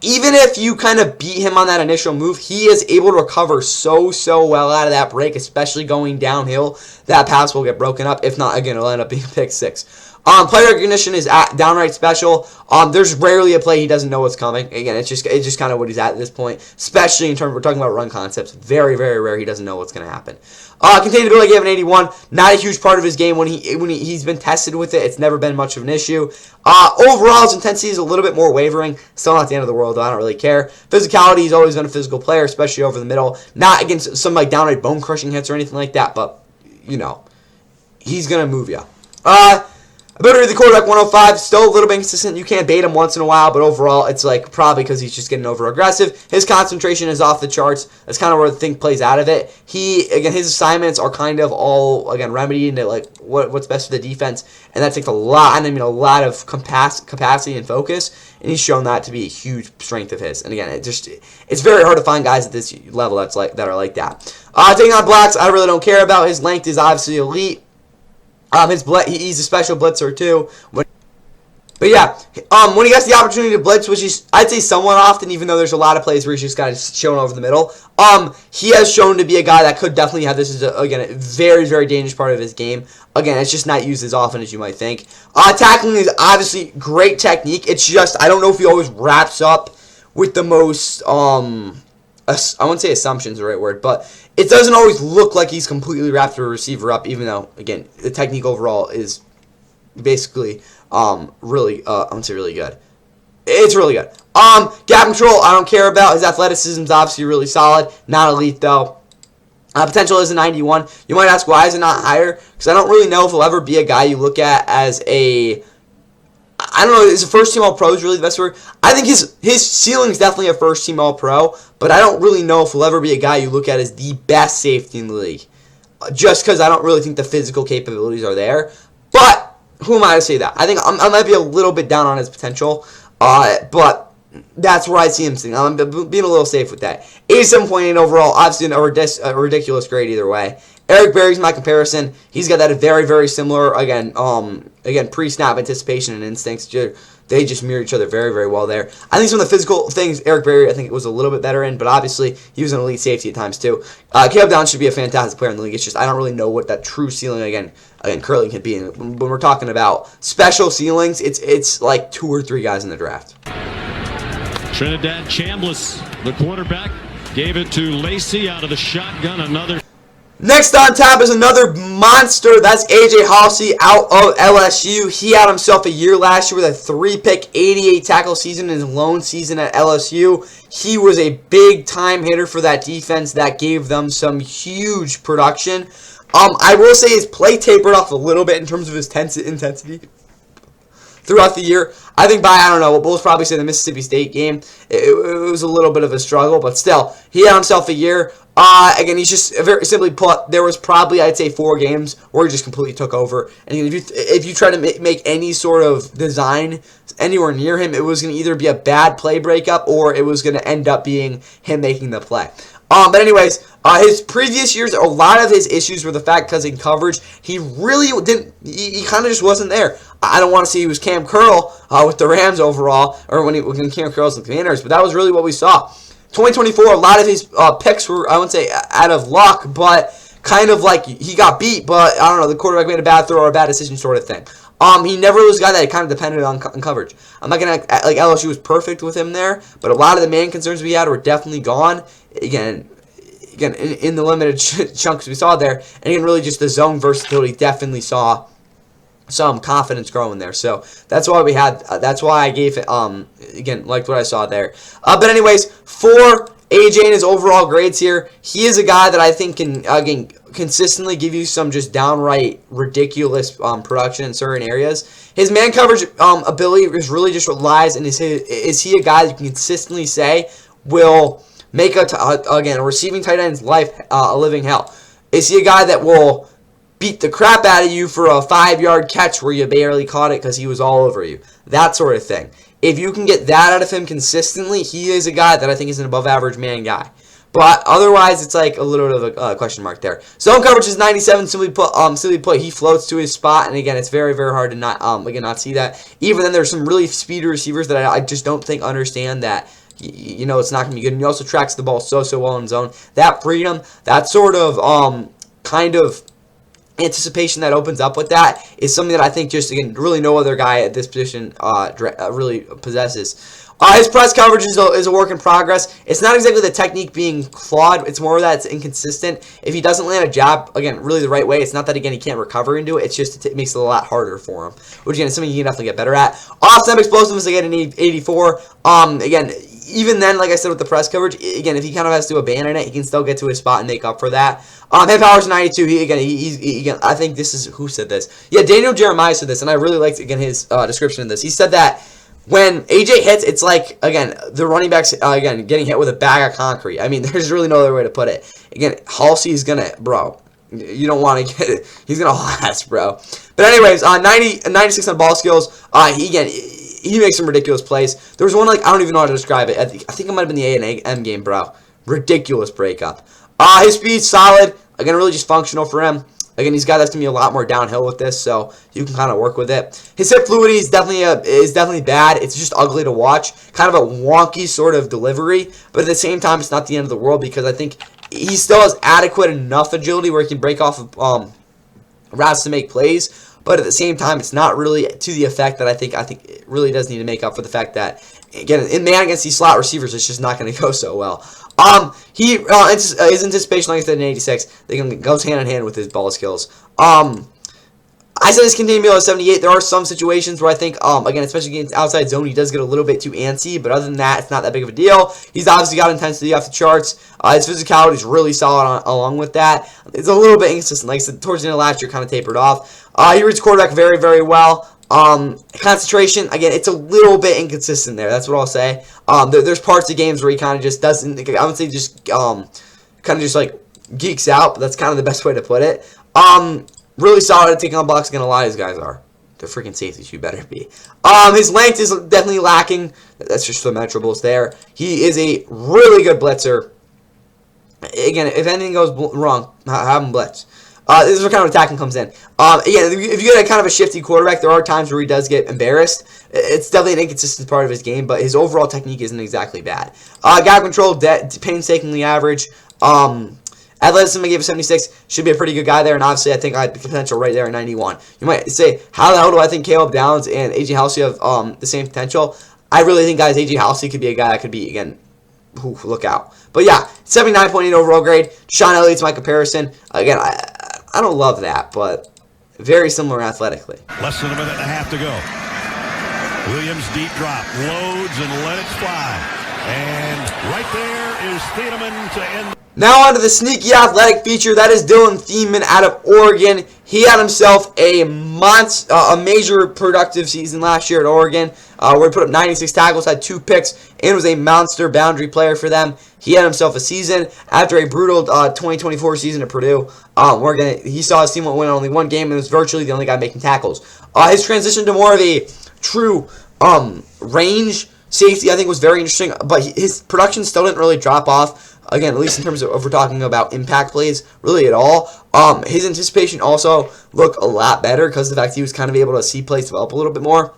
Even if you kind of beat him on that initial move, he is able to recover so well out of that break, especially going downhill. That pass will get broken up. If not, again, it'll end up being a pick six. Play recognition is downright special. There's rarely a play he doesn't know what's coming. Again, it's just kind of what he's at this point, especially in terms we're talking about run concepts. Very rare he doesn't know what's going to happen. Contained ability, I gave an 81. Not a huge part of his game when he's been tested with it. It's never been much of an issue. Overall, his intensity is a little bit more wavering. Still not the end of the world, though. I don't really care. Physicality, he's always been a physical player, especially over the middle. Not against some like downright bone crushing hits or anything like that, but you know, he's gonna move you. Ability of the quarterback, 105, still a little bit inconsistent. You can't bait him once in a while, but overall, it's like probably because he's just getting over aggressive. His concentration is off the charts. That's kind of where the thing plays out of it. His assignments are kind of all, again, remedied into like what's best for the defense, and that takes a lot of capacity and focus, and he's shown that to be a huge strength of his. And again, it's very hard to find guys at this level that are like that. Taking on blocks, I really don't care about. His length is obviously elite. He's a special blitzer too. But yeah, when he gets the opportunity to blitz, which is I'd say somewhat often, even though there's a lot of plays where he's just kind of shown over the middle, he has shown to be a guy that could definitely have this as a very dangerous part of his game. Again, it's just not used as often as you might think. Tackling is obviously great technique. It's just I don't know if he always wraps up with the most I wouldn't say assumption's the right word, but it doesn't always look like he's completely wrapped a receiver up, even though, again, the technique overall is basically really, I wouldn't say really good. It's really good. Gap control, I don't care about. His athleticism is obviously really solid. Not elite, though. Potential is a 91. You might ask, why is it not higher? Because I don't really know if he'll ever be a guy you look at as a... I don't know, is a first-team All-Pro is really the best word? I think his ceiling is definitely a first-team All-Pro, but I don't really know if he'll ever be a guy you look at as the best safety in the league. Just because I don't really think the physical capabilities are there. But, who am I to say that? I think I might be a little bit down on his potential, but that's where I see him sitting. I'm being a little safe with that. 87.8 overall, obviously a ridiculous grade either way. Eric Berry's my comparison. He's got that very similar, again, pre-snap anticipation and instincts. They just mirror each other very well there. I think some of the physical things Eric Berry, I think, was a little bit better in, but obviously he was an elite safety at times too. Caleb Downs should be a fantastic player in the league. It's just I don't really know what that true ceiling again curling can be. And when we're talking about special ceilings, it's like 2 or 3 guys in the draft. Trinidad Chambliss, the quarterback, gave it to Lacey out of the shotgun. Another. Next on tap is another monster. That's A.J. Haulcy out of LSU. He had himself a year last year with a 3-pick, 88-tackle season in his lone season at LSU. He was a big-time hitter for that defense that gave them some huge production. I will say his play tapered off a little bit in terms of his intensity. throughout the year. I think by, I don't know, we'll probably say the Mississippi State game, it was a little bit of a struggle, but still, he had himself a year. Again, he's just very simply put, there was probably, I'd say, 4 games where he just completely took over. And if you try to make any sort of design anywhere near him, it was going to either be a bad play breakup or it was going to end up being him making the play. But anyways, his previous years, a lot of his issues were the fact because in coverage, he really didn't, he kind of just wasn't there. I don't want to say he was Cam Curl with the Rams overall, or when Cam Curl's the Commanders, but that was really what we saw. 2024, a lot of his picks were, I wouldn't say out of luck, but kind of like he got beat, but I don't know, the quarterback made a bad throw or a bad decision sort of thing. He never was a guy that kind of depended on coverage. I'm not going to act like LSU was perfect with him there, but a lot of the main concerns we had were definitely gone. Again, in the limited chunks we saw there, and again, really just the zone versatility definitely saw some confidence growing there. So that's why we had, that's why I gave it, again, liked what I saw there. But anyways, for AJ and his overall grades here, he is a guy that I think can, again, consistently give you some just downright ridiculous production in certain areas. His man coverage ability is really just relies, and is he a guy that you can consistently say will make again, a receiving tight end's life a living hell? Is he a guy that will beat the crap out of you for a 5-yard catch where you barely caught it because he was all over you? That sort of thing. If you can get that out of him consistently, he is a guy that I think is an above-average man guy. But otherwise, it's like a little bit of a question mark there. Zone coverage is 97. Simply put, he floats to his spot, and again, it's very, very hard to not see that. Even then, there's some really speedy receivers that I just don't think understand that. You know, it's not going to be good. And he also tracks the ball so well in zone. That freedom, that sort of kind of anticipation that opens up with that is something that I think just, again, really no other guy at this position really possesses. His press coverage is a work in progress. It's not exactly the technique being flawed. It's more that it's inconsistent. If he doesn't land a jab, again, really the right way, it's not that, again, he can't recover into it. It's just it makes it a lot harder for him, which, again, is something he can definitely get better at. Off-snap explosiveness, again, an 84. Again, even then, like I said with the press coverage, again, if he kind of has to abandon it, he can still get to his spot and make up for that. Head power's 92. Again, I think this is, who said this? Yeah, Daniel Jeremiah said this, and I really liked, again, his description of this. He said that when AJ hits, it's like, again, the running backs, again, getting hit with a bag of concrete. I mean, there's really no other way to put it. Again, Haulcy is going to, bro, you don't want to get it. He's going to last, bro. But anyways, 96 on ball skills. He makes some ridiculous plays. There was one, like, I don't even know how to describe it. I think it might have been the A&M game, bro. Ridiculous breakup. His speed's solid. Again, really just functional for him. Again, he's got that's going to be a lot more downhill with this, so you can kind of work with it. His hip fluidity is definitely bad. It's just ugly to watch. Kind of a wonky sort of delivery, but at the same time, it's not the end of the world because I think he still has adequate enough agility where he can break off routes to make plays. But at the same time, it's not really to the effect that I think it really does need to make up for the fact that, again, in man against these slot receivers, it's just not going to go so well. His anticipation, like I said, in 86, goes hand in hand with his ball skills. I said his containment is 78. There are some situations where I think, again, especially against outside zone, he does get a little bit too antsy. But other than that, it's not that big of a deal. He's obviously got intensity off the charts. His physicality is really solid along with that. It's a little bit inconsistent. Like I said, towards the end of last year, kind of tapered off. He reads quarterback very, very well. Concentration, again, it's a little bit inconsistent there. That's what I'll say. There's parts of games where he kind of just doesn't, I would say just, kind of just like geeks out, but that's kind of the best way to put it. Really solid at taking on blocks. Again, a lot of these guys are. They're freaking safeties, you better be. His length is definitely lacking. That's just the measurables there. He is a really good blitzer. Again, if anything goes wrong, have him blitz. This is where kind of attacking comes in. If you get a kind of a shifty quarterback, there are times where he does get embarrassed. It's definitely an inconsistent part of his game, but his overall technique isn't exactly bad. Gap control, painstakingly average. Athleticism, I gave a 76. Should be a pretty good guy there, and obviously I think I had the potential right there at 91. You might say, how the hell do I think Caleb Downs and AJ Haulcy have the same potential? I really think, guys, AJ Haulcy could be a guy that could be, again, look out. But yeah, 79.8 overall grade. Sean Elliott's my comparison. Again, I don't love that, but very similar athletically. Less than a minute and a half to go. Williams deep drop, loads and let it fly. And right there is Thineman to end. Now on to the sneaky athletic feature. That is Dillon Thineman out of Oregon. He had himself a major productive season last year at Oregon, where he put up 96 tackles, had 2 picks, and was a monster boundary player for them. He had himself a season after a brutal 2024 season at Purdue. He saw his team win only 1 game and was virtually the only guy making tackles. His transition to more of a true range safety, I think, was very interesting, but his production still didn't really drop off. Again, at least in terms of if we're talking about impact plays, really at all. His anticipation also looked a lot better because of the fact he was kind of able to see plays develop a little bit more,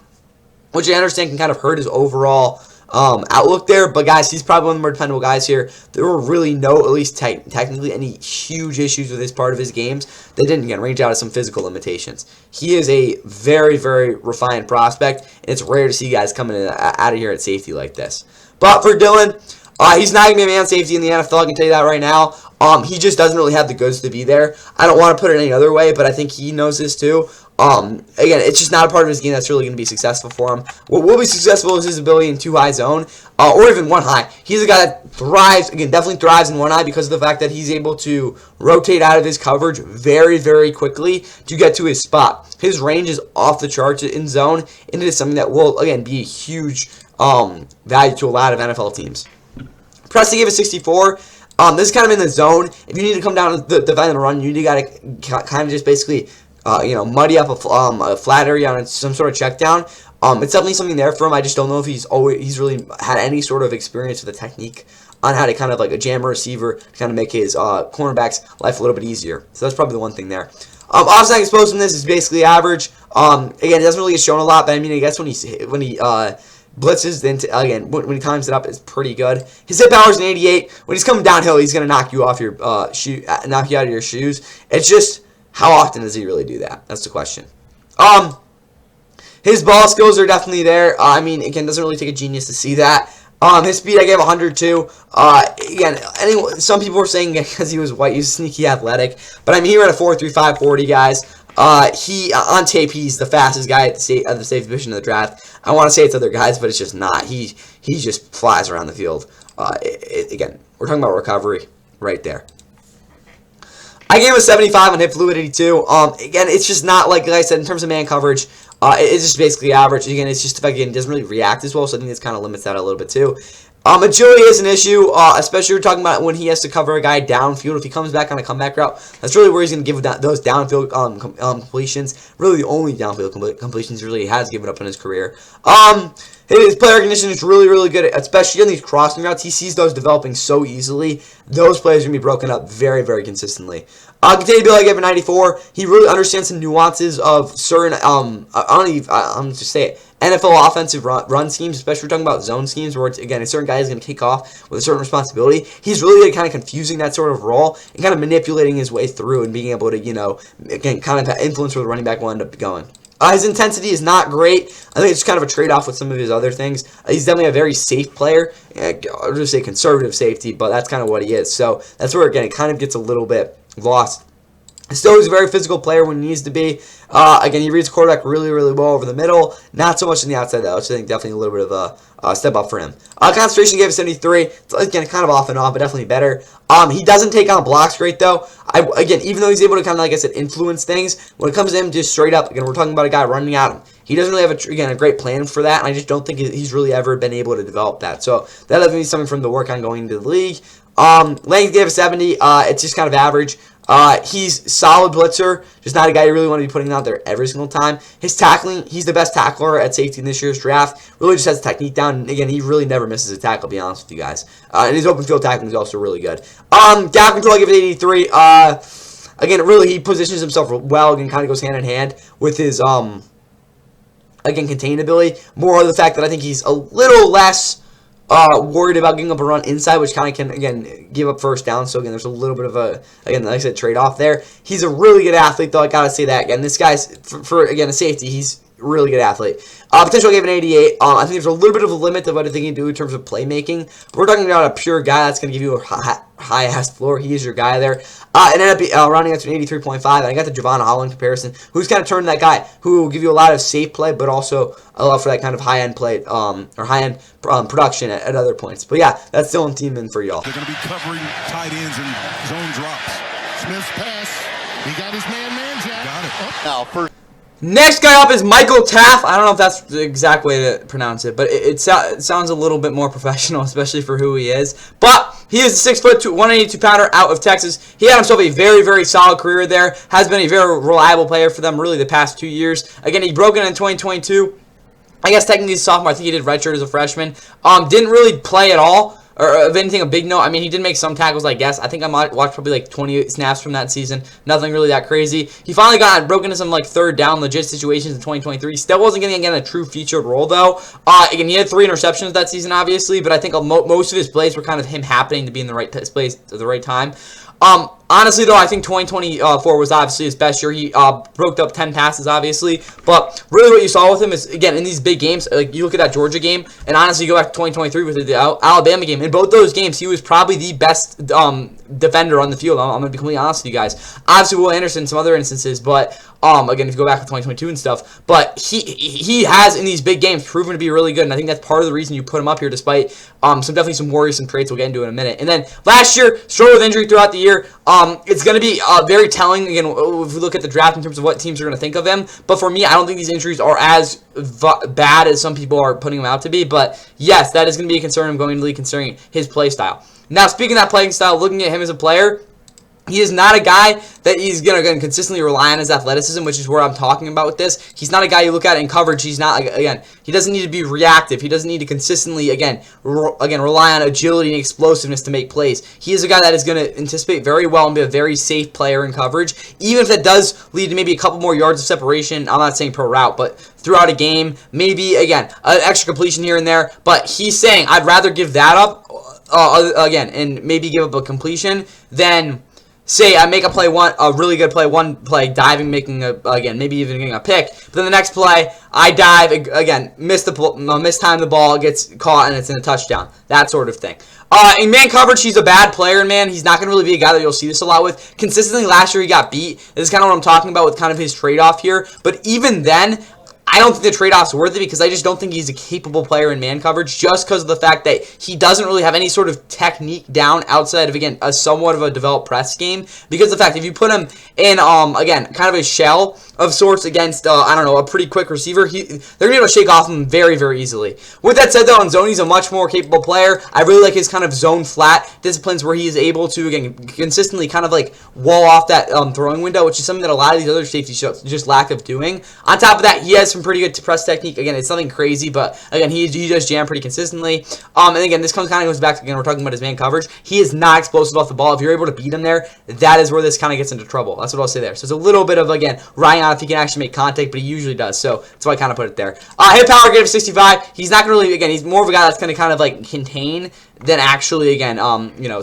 which I understand can kind of hurt his overall outlook there. But guys, he's probably one of the more dependable guys here. There were really no, at least technically, any huge issues with this part of his games that didn't, again, range out of some physical limitations. He is a very, very refined prospect, and it's rare to see guys coming out of here at safety like this. But for Dillon, he's not going to be a man safety in the NFL, I can tell you that right now. He just doesn't really have the goods to be there. I don't want to put it any other way, but I think he knows this too. Again, it's just not a part of his game that's really going to be successful for him. What will be successful is his ability in 2-high zone, or even 1-high. He's a guy that thrives, again, definitely thrives in 1-high because of the fact that he's able to rotate out of his coverage very, very quickly to get to his spot. His range is off the charts in zone, and it is something that will, again, be a huge value to a lot of NFL teams. Preston gave a 64. This is kind of in the zone. If you need to come down and defend the run, you got to kind of just basically, muddy up a flat area on some sort of check down. It's definitely something there for him. I just don't know if he's really had any sort of experience with the technique on how to kind of like a jammer receiver to kind of make his cornerback's life a little bit easier. So that's probably the one thing there. Offside explosiveness is basically average. Again, it doesn't really get shown a lot, but I mean, I guess when he blitzes, then again, when he times it up, it's pretty good. His hit power is an 88. When he's coming downhill, he's gonna knock you off your knock you out of your shoes. It's just how often does he really do that? That's the question. His ball skills are definitely there. I mean, again, doesn't really take a genius to see that. His speed, I gave 102. Again, some people were saying because he was white, he was sneaky athletic, but I mean, he ran a 4.35 40, guys. He on tape, he's the fastest guy at the safety position of the draft. I want to say it's other guys, but it's just not. He just flies around the field. Again, we're talking about recovery right there. I gave him a 75 on hip fluidity too. Again, it's just not like I said in terms of man coverage. It's just basically average. Again, it's just the fact that he doesn't really react as well, so I think this kind of limits that a little bit too. Agility is an issue, especially we're talking about when he has to cover a guy downfield. If he comes back on a comeback route, that's really where he's going to give those downfield completions. Really, the only downfield completions he really has given up in his career. His play recognition is really, really good, especially on these crossing routes. He sees those developing so easily. Those plays are going to be broken up very, very consistently. Containability, I gave a 94. He really understands some nuances of certain, I'm just say it, NFL offensive run schemes, especially we're talking about zone schemes where, again, a certain guy is going to kick off with a certain responsibility. He's really kind of confusing that sort of role and kind of manipulating his way through and being able to, again, kind of influence where the running back will end up going. His intensity is not great. I think it's kind of a trade-off with some of his other things. He's definitely a very safe player. I'll just say conservative safety, but that's kind of what he is. So that's where, again, it kind of gets a little bit lost. Still, he's a very physical player when he needs to be. Again, he reads quarterback really, really well over the middle. Not so much on the outside, though, which I think definitely a little bit of a step up for him. Concentration gave a 73. It's, again, kind of off and on, but definitely better. He doesn't take on blocks great, though. Again, even though he's able to kind of, like I said, influence things, when it comes to him just straight up, again, we're talking about a guy running at him. He doesn't really have, a great plan for that, and I just don't think he's really ever been able to develop that. So that definitely is something from the work on going into the league. Length gave a 70. It's just kind of average. He's solid blitzer, just not a guy you really want to be putting out there every single time. His tackling, he's the best tackler at safety in this year's draft. Really just has the technique down. And again, he really never misses a tackle, to be honest with you guys. And his open field tackling is also really good. Gap control, I give it 83. Again, really, he positions himself well and kind of goes hand in hand with his, again, containability. More of the fact that I think he's a little less worried about giving up a run inside, which kind of can, again, give up first down. So, again, there's a little bit of a, again, like I said, trade-off there. He's a really good athlete, though. I got to say that. Again, this guy's, for again, a safety, he's really good athlete. Potential gave an 88. I think there's a little bit of a limit of what I think he can do in terms of playmaking. But we're talking about a pure guy that's going to give you a high-ass floor. He is your guy there. And ended up rounding up to an 83.5. And I got the Javon Holland comparison, who's kind of turned that guy who will give you a lot of safe play, but also allow for that kind of high-end play or high-end production at other points. But yeah, that's Dillon Thineman for y'all. They're going to be covering tight ends and zone drops. Smith's pass. He got his man, Jack. Got it. Oh. Now, first. Next guy up is Michael Taaffe. I don't know if that's the exact way to pronounce it, but it sounds a little bit more professional, especially for who he is. But he is a 6'2", 182-pounder out of Texas. He had himself a very, very solid career there. Has been a very reliable player for them really the past 2 years. Again, he broke in 2022. I guess technically he's a sophomore. I think he did redshirt as a freshman. Didn't really play at all. Or of anything, a big note. I mean, he did make some tackles, I guess. I think I watched probably like 28 snaps from that season. Nothing really that crazy. He finally broke into some like third down legit situations in 2023. Still wasn't getting, again, a true featured role, though. Again, he had 3 interceptions that season, obviously. But I think most of his plays were kind of him happening to be in the right place at the right time. Honestly, though, I think 2024 was obviously his best year. He broke up 10 passes, obviously. But really what you saw with him is, again, in these big games, like you look at that Georgia game, and honestly, you go back to 2023 with the Alabama game. In both those games, he was probably the best defender on the field. I'm going to be completely honest with you guys. Obviously, Will Anderson, some other instances, but again, if you go back to 2022 and stuff, but he has, in these big games, proven to be really good, and I think that's part of the reason you put him up here, despite definitely some worrisome traits we'll get into in a minute. And then last year, struggled with injury throughout the year. It's going to be very telling, again, if we look at the draft in terms of what teams are going to think of him. But for me, I don't think these injuries are as bad as some people are putting him out to be. But yes, that is going to be a concern. I'm going into the league concerning his play style. Now, speaking of that playing style, looking at him as a player, he is not a guy that he's going to consistently rely on his athleticism, which is where I'm talking about with this. He's not a guy you look at in coverage. He's not, again, he doesn't need to be reactive. He doesn't need to consistently, again, rely on agility and explosiveness to make plays. He is a guy that is going to anticipate very well and be a very safe player in coverage, even if that does lead to maybe a couple more yards of separation. I'm not saying per route, but throughout a game, maybe, again, an extra completion here and there. But he's saying, I'd rather give that up, again, and maybe give up a completion than say I make a really good play, one play, diving, making again, maybe even getting a pick. But then the next play, I dive, again, mistime the ball, gets caught, and it's in a touchdown. That sort of thing. In man coverage, he's a bad player in man. He's not going to really be a guy that you'll see this a lot with. Consistently, last year he got beat. This is kind of what I'm talking about with kind of his trade-off here. But even then, I don't think the trade-off's worth it because I just don't think he's a capable player in man coverage just because of the fact that he doesn't really have any sort of technique down outside of, again, a somewhat of a developed press game. Because of the fact, if you put him in, again, kind of a shell of sorts against, I don't know, a pretty quick receiver, they're going to be able to shake off him very, very easily. With that said, though, in zone, he's a much more capable player. I really like his kind of zone flat disciplines where he is able to, again, consistently kind of like wall off that throwing window, which is something that a lot of these other safeties just lack of doing. On top of that, he has some pretty good press technique. Again, it's nothing crazy, but again, he does jam pretty consistently. And again, this kind of goes back to, again, we're talking about his man coverage. He is not explosive off the ball. If you're able to beat him there, that is where this kind of gets into trouble. That's what I'll say there. So it's a little bit of, again, relying on if he can actually make contact, but he usually does. So that's why I kind of put it there. Hit power, give 65. He's not going to really, again, he's more of a guy that's going to kind of like contain than actually, again,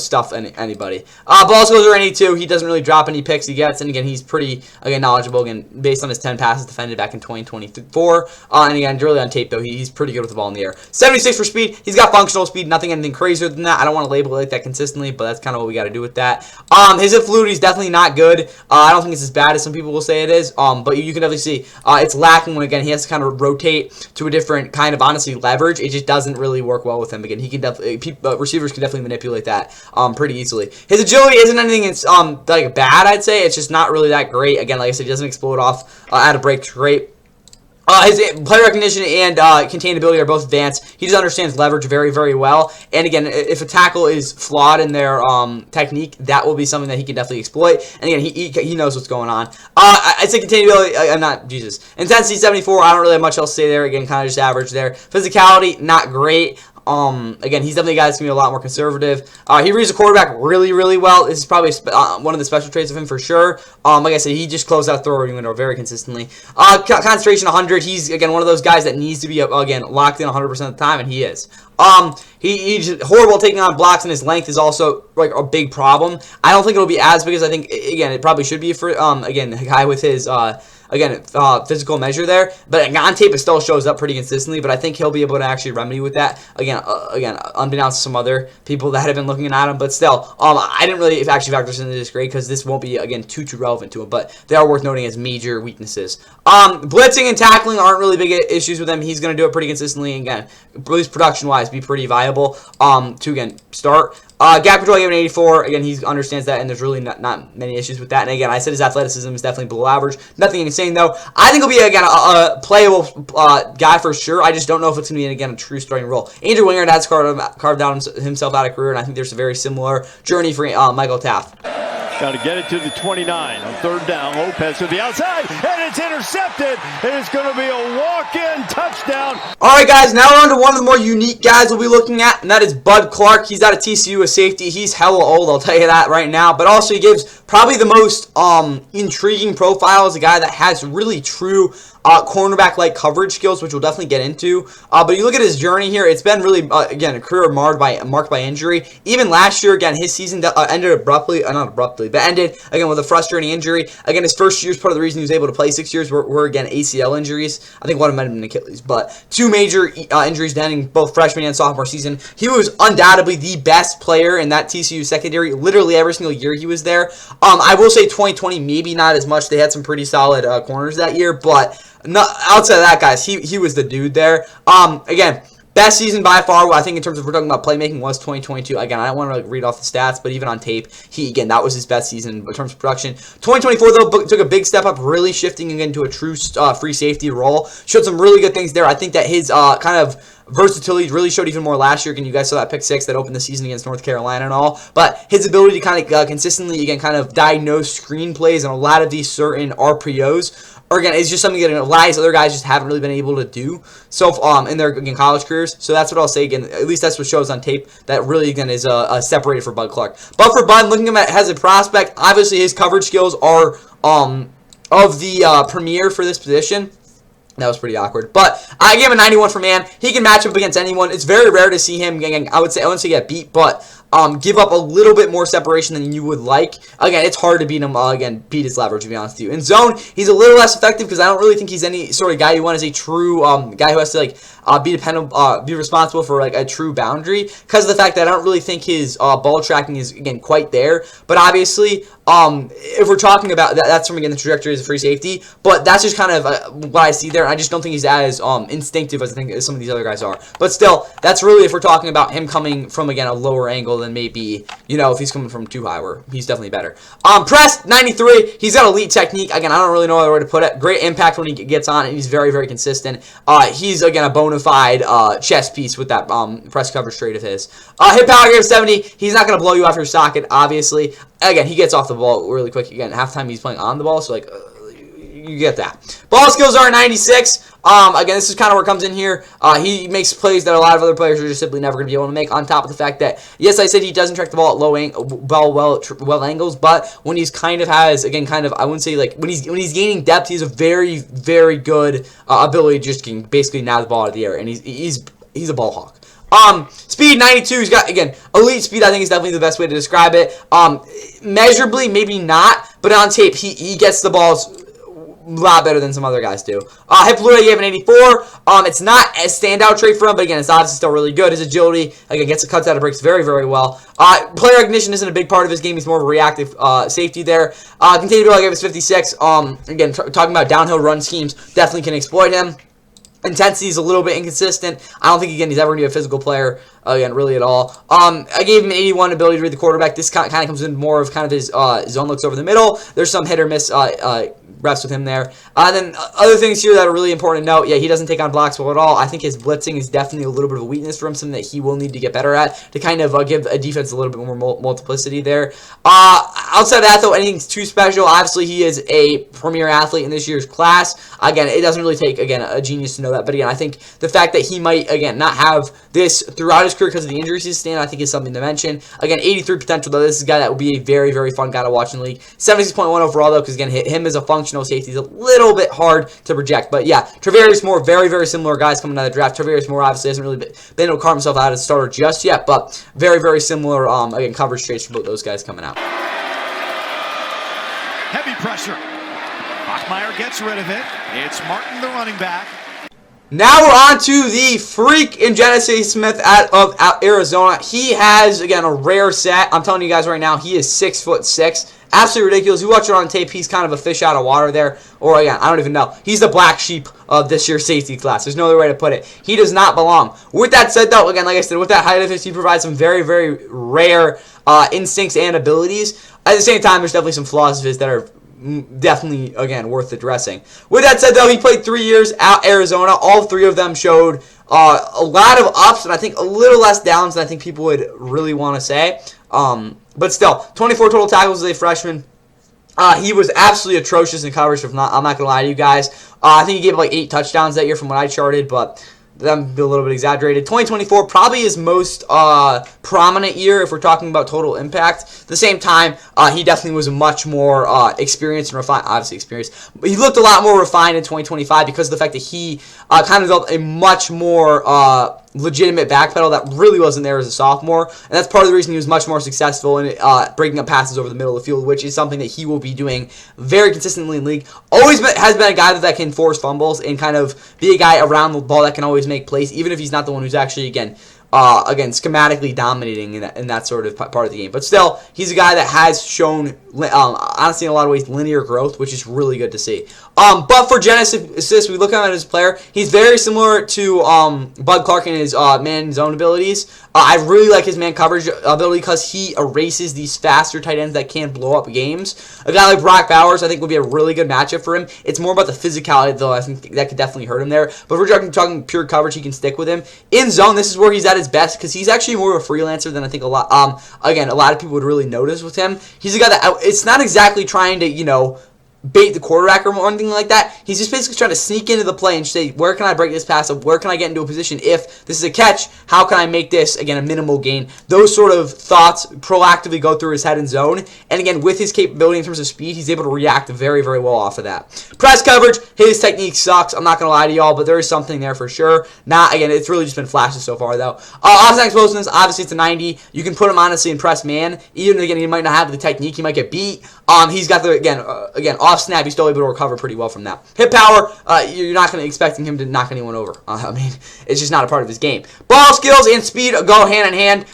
stuff anybody. But also goes around 82. He doesn't really drop any picks he gets, and again, he's pretty, again, knowledgeable, again, based on his 10 passes defended back in 2024. And again, really on tape, though, he's pretty good with the ball in the air. 76 for speed. He's got functional speed, anything crazier than that. I don't want to label it like that consistently, but that's kind of what we got to do with that. His fluidity is definitely not good. I don't think it's as bad as some people will say it is, but you can definitely see it's lacking when, again, he has to kind of rotate to a different kind of, honestly, leverage. It just doesn't really work well with him. Again, he can definitely, receivers can definitely manipulate that pretty easily. His agility isn't anything it's like bad, I'd say. It's just not really that great. Again, like I said, he doesn't explode off at a break great. His play recognition and containability are both advanced. He just understands leverage very, very well. And again, if a tackle is flawed in their technique, that will be something that he can definitely exploit. And again, he knows what's going on. I'd say containability, intensity 74. I don't really have much else to say there. Again, kind of just average there. Physicality, not great. Again, he's definitely a guy that's going to be a lot more conservative. He reads the quarterback really, really well. This is probably one of the special traits of him for sure. Like I said, he just closed out throwing window very consistently. Concentration 100. He's, again, one of those guys that needs to be, again, locked in 100% of the time, and he is. He's horrible taking on blocks, and his length is also like a big problem. I don't think it'll be as big as I think, again, it probably should be for, again, a guy with his, again, physical measure there. But on tape, it still shows up pretty consistently. But I think he'll be able to actually remedy with that. Again, unbeknownst to some other people that have been looking at him. But still, I didn't really actually factor this into this grade because this won't be, again, too relevant to him. But they are worth noting as major weaknesses. Blitzing and tackling aren't really big issues with him. He's going to do it pretty consistently. Again, at least production-wise, be pretty viable to, again, start. Gap control, I gave an 84. Again, he understands that, and there's really not many issues with that. And again, I said his athleticism is definitely below average. Nothing insane, though. I think he'll be, again, a playable guy for sure. I just don't know if it's going to be, again, a true starting role. Andrew Wingard has carved out himself out of career, and I think there's a very similar journey for Michael Taaffe. Got to get it to the 29 on third down. Lopez to the outside, and it's intercepted. And it's going to be a walk-in touchdown. All right, guys, now we're on to one of the more unique guys we'll be looking at, and that is Bud Clark. He's out of TCU, a safety. He's hella old, I'll tell you that right now. But also, he gives probably the most intriguing profile as a guy that has really true cornerback-like coverage skills, which we'll definitely get into. But you look at his journey here, it's been really, again, a career marked by injury. Even last year, again, his season ended abruptly, not abruptly, but ended, again, with a frustrating injury. Again, his first year is part of the reason he was able to play 6 years were again, ACL injuries. I think one of them might have been Achilles, but 2 major injuries ending both freshman and sophomore season. He was undoubtedly the best player in that TCU secondary, literally every single year he was there. I will say 2020, maybe not as much. They had some pretty solid corners that year, but outside of that, guys, he was the dude there. Again, best season by far, I think, in terms of we're talking about playmaking, was 2022. Again, I don't want to read off the stats, but even on tape, that was his best season in terms of production. 2024, though, took a big step up, really shifting again to a true free safety role. Showed some really good things there. I think that his kind of versatility really showed even more last year. Again, you guys saw that pick 6 that opened the season against North Carolina and all. But his ability to kind of consistently, again, kind of diagnose screenplays and a lot of these certain RPOs, or again, it's just something that a lot of other guys just haven't really been able to do in their, again, college careers. So that's what I'll say, again, at least that's what shows on tape, that really, again, is separated for Bud Clark. But for Bud, looking at him as a prospect, obviously his coverage skills are of the premier for this position. That was pretty awkward. But I gave him a 91 for man. He can match up against anyone. It's very rare to see him, again, I wouldn't say get beat, but give up a little bit more separation than you would like. Again, it's hard to beat him, beat his leverage, to be honest with you. In zone, he's a little less effective because I don't really think he's any sort of guy you want as a true guy who has to, be responsible for, a true boundary, because of the fact that I don't really think his ball tracking is, again, quite there. But obviously, if we're talking about that's from, again, the trajectory as a free safety, but that's just kind of what I see there. I just don't think he's as instinctive as I think as some of these other guys are. But still, that's really if we're talking about him coming from, again, a lower angle than maybe, if he's coming from too high, where he's definitely better. Press, 93. He's got elite technique. Again, I don't really know other way to put it. Great impact when he gets on, and he's very, very consistent. He's, again, a bona fide chess piece with that press coverage trait of his. Hit power, I gave 70. He's not going to blow you off your socket, obviously. Again, he gets off the ball really quick. Again, halftime he's playing on the ball, so, you get that. Ball skills are 96. Again, this is kind of where it comes in here. He makes plays that a lot of other players are just simply never going to be able to make, on top of the fact that, yes, I said he doesn't track the ball at well angles, but when he's kind of has, again, kind of, I wouldn't say, when he's gaining depth, he has a very, very good ability to just basically nab the ball out of the air, and he's a ball hawk. Speed, 92. He's got, again, elite speed, I think is definitely the best way to describe it. Measurably, maybe not, but on tape, he gets the balls a lot better than some other guys do. Hip fluidity, gave an 84. It's not a standout trait for him, but again, it's obviously still really good. His agility, again, cuts out of breaks very, very well. Player recognition isn't a big part of his game. He's more of a reactive safety there. Continued ability, I gave us 56. Again, talking about downhill run schemes, definitely can exploit him. Intensity is a little bit inconsistent. I don't think, again, he's ever going to be a physical player, again, really at all. I gave him an 81 ability to read the quarterback. This kind of comes in more of kind of his zone looks over the middle. There's some hit or miss reps with him there. Then other things here that are really important to note. Yeah, he doesn't take on blocks well at all. I think his blitzing is definitely a little bit of a weakness for him, something that he will need to get better at to kind of give a defense a little bit more multiplicity there. Outside of that, though, anything too special. Obviously, he is a premier athlete in this year's class. Again, it doesn't really take, again, a genius to know that. But again, I think the fact that he might, again, not have this throughout his career because of the injuries he's sustained, I think is something to mention. Again, 83 potential, though. This is a guy that will be a very, very fun guy to watch in the league. 76.1 overall, though, because, again, him as a functional safety is a little bit hard to project. But, yeah, Travarius Moore, very, very similar guys coming out of the draft. Travarius Moore obviously hasn't really been able to carve himself out as a starter just yet, but very, very similar, again, coverage traits for both those guys coming out. Heavy pressure. Rockmeyer gets rid of it. It's Martin, the running back. Now we're on to the freak in Genesee Smith out of Arizona. He has, again, a rare set. I'm telling you guys right now, he is 6'6". Absolutely ridiculous. You watch it on tape, he's kind of a fish out of water there. Or, again, I don't even know. He's the black sheep of this year's safety class. There's no other way to put it. He does not belong. With that said, though, again, like I said, with that height of his, he provides some very, very rare instincts and abilities. At the same time, there's definitely some flaws of his that are definitely, again, worth addressing. With that said, though, he played 3 years at Arizona. All 3 of them showed a lot of ups and I think a little less downs than I think people would really want to say. But still, 24 total tackles as a freshman. He was absolutely atrocious in coverage. I'm not going to lie to you guys. I think he gave like 8 touchdowns that year from what I charted, but that would be a little bit exaggerated. 2024, probably his most prominent year if we're talking about total impact. At the same time, he definitely was much more experienced and refined. Obviously experienced. But he looked a lot more refined in 2025 because of the fact that he kind of developed a much more legitimate backpedal that really wasn't there as a sophomore. And that's part of the reason he was much more successful in breaking up passes over the middle of the field, which is something that he will be doing very consistently in the league. Has been a guy that can force fumbles and kind of be a guy around the ball that can always make plays, even if he's not the one who's actually, again, schematically dominating in that sort of part of the game. But still, he's a guy that has shown, honestly, in a lot of ways, linear growth, which is really good to see. But for Genesis, we look at him as a player. He's very similar to Bud Clark in his man zone abilities. I really like his man coverage ability because he erases these faster tight ends that can blow up games. A guy like Brock Bowers, I think, would be a really good matchup for him. It's more about the physicality, though. I think that could definitely hurt him there. But if we're talking pure coverage, he can stick with him. In zone, this is where he's at his best because he's actually more of a freelancer than I think a lot of people would really notice with him. He's a guy that it's not exactly trying to, bait the quarterback or anything like that. He's just basically trying to sneak into the play and say, where can I break this pass up? Where can I get into a position? If this is a catch, how can I make this, again, a minimal gain? Those sort of thoughts proactively go through his head in zone. And again, with his capability in terms of speed, he's able to react very, very well off of that. Press coverage, his technique sucks. I'm not going to lie to y'all, but there is something there for sure. Again, it's really just been flashes so far, though. Offensive explosiveness, obviously it's a 90. You can put him, honestly, in press man. Even, again, he might not have the technique. He might get beat. He's got the, again, off snap, he's still able to recover pretty well from that. Hit power, you're not going to expecting him to knock anyone over. It's just not a part of his game. Ball skills and speed go hand in hand.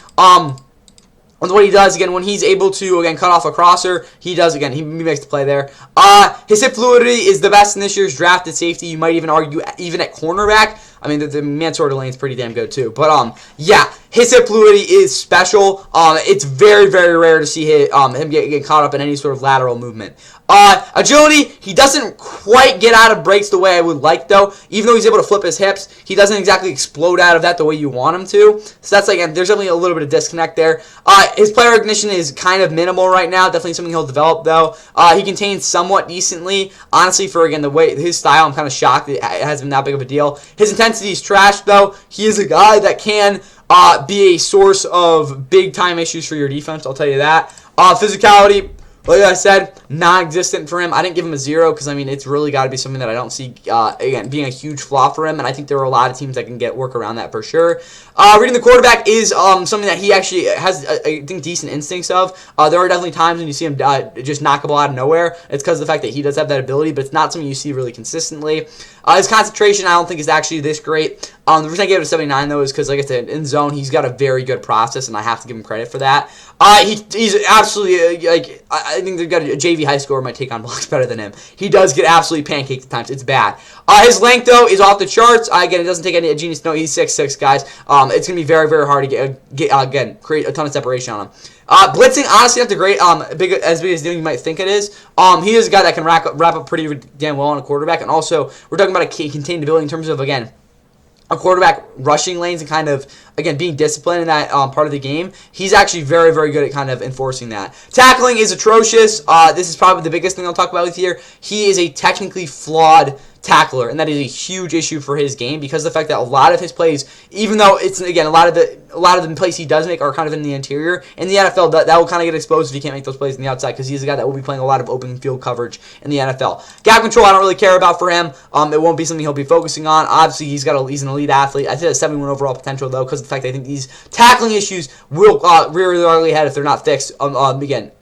With what he does, again, when he's able to, again, cut off a crosser, he makes the play there. His hip fluidity is the best in this year's drafted safety. You might even argue, even at cornerback. The Mansour lane's pretty damn good, too. But, his hip fluidity is special. It's very, very rare to see him get caught up in any sort of lateral movement. Agility, he doesn't quite get out of breaks the way I would like, though. Even though he's able to flip his hips, he doesn't exactly explode out of that the way you want him to. So that's, there's definitely a little bit of disconnect there. His player recognition is kind of minimal right now. Definitely something he'll develop, though. He contains somewhat decently. Honestly, for, again, the way his style, I'm kind of shocked it hasn't been that big of a deal. His intensity is trash, though. He is a guy that can be a source of big-time issues for your defense, I'll tell you that. Physicality, like I said, non-existent for him. I didn't give him a 0 because, it's really got to be something that I don't see, again, being a huge flaw for him, and I think there are a lot of teams that can work around that for sure. Reading the quarterback is something that he actually has, I think, decent instincts of. There are definitely times when you see him just knock a ball out of nowhere. It's because of the fact that he does have that ability, but it's not something you see really consistently. His concentration, I don't think, is actually this great. The reason I gave it a 79, though, is because, like I said, in zone, he's got a very good process, and I have to give him credit for that. He's absolutely, I think they've got a JV high scorer might take on blocks better than him. He does get absolutely pancaked at times. It's bad. His length, though, is off the charts. Again, it doesn't take any genius. No, he's 6'6", guys. It's going to be very, very hard to create a ton of separation on him. Blitzing, honestly, not the great, big as you might think it is. He is a guy that can wrap up pretty damn well on a quarterback, and also, we're talking about a contained ability in terms of, again, a quarterback rushing lanes and kind of, again, being disciplined in that part of the game. He's actually very, very good at kind of enforcing that. Tackling is atrocious. This is probably the biggest thing I'll talk about with here. He is a technically flawed tackler, and that is a huge issue for his game because of the fact that a lot of his plays, even though it's, again, a lot of the plays he does make are kind of in the interior. In the NFL, that will kind of get exposed if he can't make those plays in the outside because he's a guy that will be playing a lot of open field coverage in the NFL. Gap control, I don't really care about for him. It won't be something he'll be focusing on. Obviously, he's an elite athlete. I think a 71 overall potential, though, because of the fact that I think these tackling issues will rear their ugly head if they're not fixed. Again,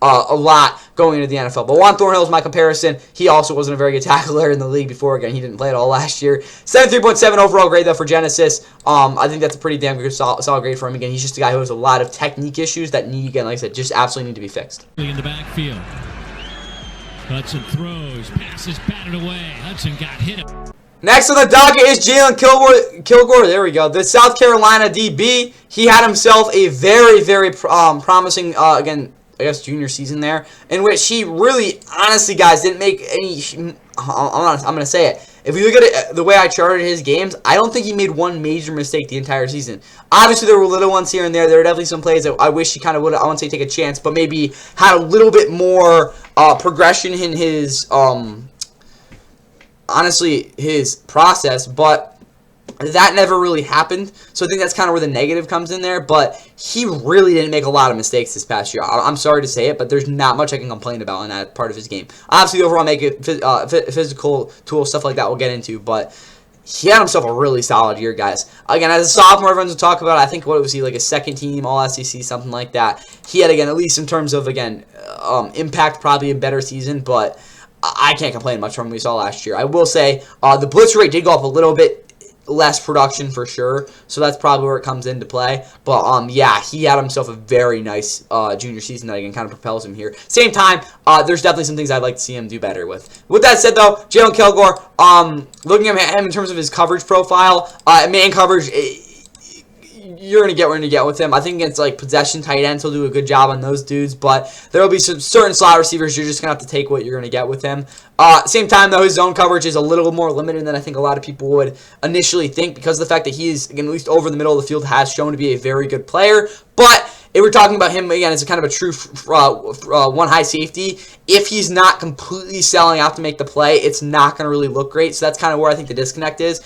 a lot going into the NFL. But Juan Thornhill is my comparison. He also wasn't a very good tackler in the league before. Again, he didn't play at all last year. 73.7 overall grade, though, for Genesis. I think that's a pretty damn good solid grade for him. Again, he's just a guy who has a lot of technique issues that need, again, like I said, just absolutely need to be fixed. In the backfield. Hudson throws, passes batted away. Hudson got hit. Next on the docket is Jalon Kilgore. There we go. The South Carolina DB. He had himself a very, very promising, again, I guess, junior season there, in which he really, honestly, guys, didn't make any. I'm going to say it. If you look at it the way I charted his games, I don't think he made one major mistake the entire season. Obviously, there were little ones here and there. There were definitely some plays that I wish he kind of would, I wouldn't say take a chance, but maybe had a little bit more progression in his, honestly, his process, but that never really happened. So I think that's kind of where the negative comes in there, but he really didn't make a lot of mistakes this past year. I'm sorry to say it, but there's not much I can complain about in that part of his game. Obviously, overall, make it physical tools, stuff like that we'll get into, but he had himself a really solid year, guys. Again, as a sophomore, everyone's going to talk about, I think, what was he, like a second team, all-SEC, something like that. He had, again, at least in terms of, again, impact, probably a better season, but I can't complain much from what we saw last year. I will say the blitz rate did go up a little bit, less production for sure, so that's probably where it comes into play. But yeah, he had himself a very nice junior season that again kind of propels him here. Same time, there's definitely some things I'd like to see him do better with. With that said, though, Jalon Kilgore, looking at him in terms of his coverage profile, man coverage, you're going to get what you're going to get with him. I think against like possession tight ends, he'll do a good job on those dudes, but there will be some certain slot receivers you're just going to have to take what you're going to get with him. Same time, though, his zone coverage is a little more limited than I think a lot of people would initially think because of the fact that he is, again, at least over the middle of the field, has shown to be a very good player. But if we're talking about him, again, as a kind of a true one high safety, if he's not completely selling out to make the play, it's not going to really look great. So that's kind of where I think the disconnect is.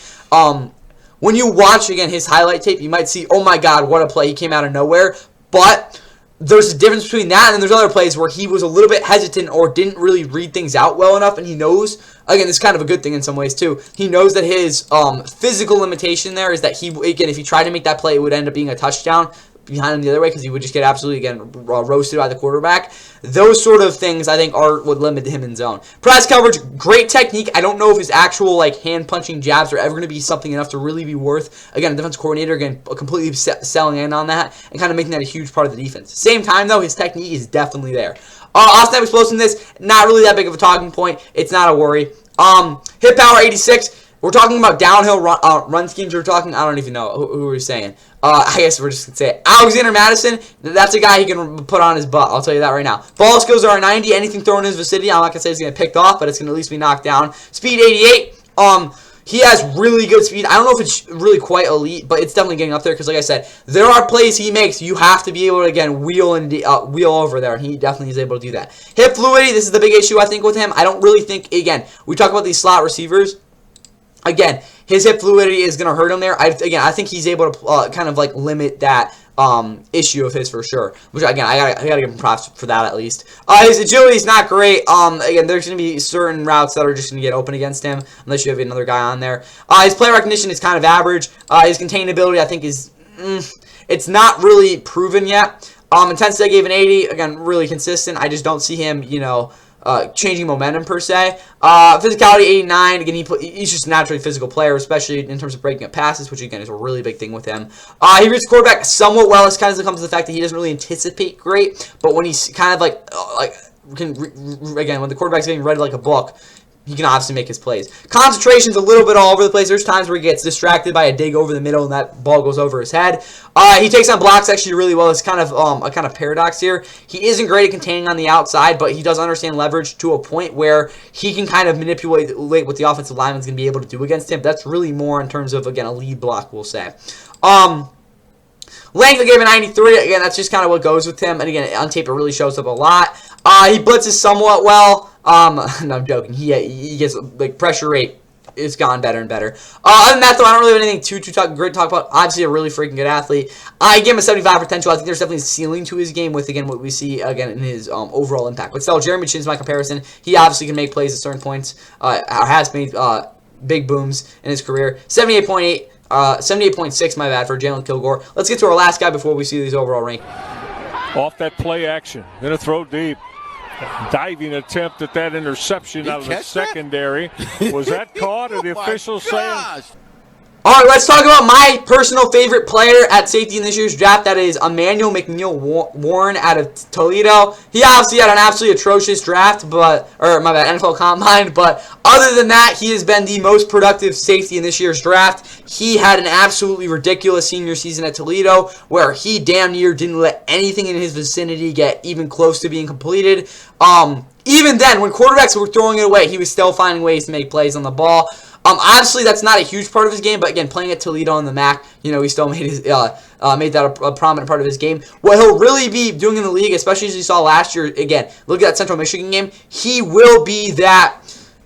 When you watch, again, his highlight tape, you might see, oh my God, what a play. He came out of nowhere. But there's a difference between that and then there's other plays where he was a little bit hesitant or didn't really read things out well enough, and he knows, again, this is kind of a good thing in some ways too, he knows that his physical limitation there is that he, again, if he tried to make that play, it would end up being a touchdown behind him the other way because he would just get absolutely, again, roasted by the quarterback. Those sort of things, I think, would limit him in zone. Press coverage, great technique. I don't know if his actual, like, hand-punching jabs are ever going to be something enough to really be worth, again, a defense coordinator, again, completely selling in on that and kind of making that a huge part of the defense. Same time, though, his technique is definitely there. Off-snap explosiveness, not really that big of a talking point. It's not a worry. Hit power, 86. We're talking about downhill run schemes. We're talking, I don't even know who we're saying. I guess we're just going to say it. Alexander Madison, that's a guy he can put on his butt. I'll tell you that right now. Ball skills are 90. Anything thrown in his vicinity, I'm not going to say it's going to get picked off, but it's going to at least be knocked down. Speed, 88. He has really good speed. I don't know if it's really quite elite, but it's definitely getting up there because, like I said, there are plays he makes. You have to be able to, again, wheel over there, and he definitely is able to do that. Hip fluidity, this is the big issue, I think, with him. I don't really think, again, we talk about these slot receivers. Again, his hip fluidity is going to hurt him there. I think he's able to kind of like limit that issue of his for sure. Which again, I gotta give him props for that at least. His agility is not great. Again, there's going to be certain routes that are just going to get open against him unless you have another guy on there. His play recognition is kind of average. His containability, I think, is it's not really proven yet. Intensity, I gave an 80. Again, really consistent. I just don't see him, you know, changing momentum per se. Physicality, 89. Again, he's just a naturally physical player, especially in terms of breaking up passes, which again is a really big thing with him. He reads the quarterback somewhat well. This kind of comes to the fact that he doesn't really anticipate great, but when he's kind of again, when the quarterback's getting read like a book, he can obviously make his plays. Concentration's a little bit all over the place. There's times where he gets distracted by a dig over the middle and that ball goes over his head. He takes on blocks actually really well. It's kind of a kind of paradox here. He isn't great at containing on the outside, but he does understand leverage to a point where he can kind of manipulate what the offensive lineman's going to be able to do against him. That's really more in terms of, again, a lead block, we'll say. Length, I gave a 93. Again, that's just kind of what goes with him. And again, on tape, it really shows up a lot. He blitzes somewhat well. No, I'm joking. He gets, like, pressure rate is gone better and better. Other than that, though, I don't really have anything too great to talk about. Obviously, a really freaking good athlete. I give him a 75 potential. I think there's definitely a ceiling to his game with, again, what we see, again, in his overall impact. But still, Jeremy Chinn's my comparison. He obviously can make plays at certain points. Has made big booms in his career. 78.8. 78.6, my bad, for Jalon Kilgore. Let's get to our last guy before we see these overall rankings. off that play action. Then a throw deep. Diving attempt at that interception out of the secondary. Was that caught? Or the officials saying? All right, let's talk about my personal favorite player at safety in this year's draft. That is Emmanuel McNeil-Warren out of Toledo. He obviously had an absolutely atrocious draft, NFL Combine. But other than that, he has been the most productive safety in this year's draft. He had an absolutely ridiculous senior season at Toledo, where he damn near didn't let anything in his vicinity get even close to being completed. Even then, when quarterbacks were throwing it away, he was still finding ways to make plays on the ball. Obviously, that's not a huge part of his game, but again, playing at Toledo in the MAC, he still made made that a prominent part of his game. What he'll really be doing in the league, especially as you saw last year, again, look at that Central Michigan game, he will be that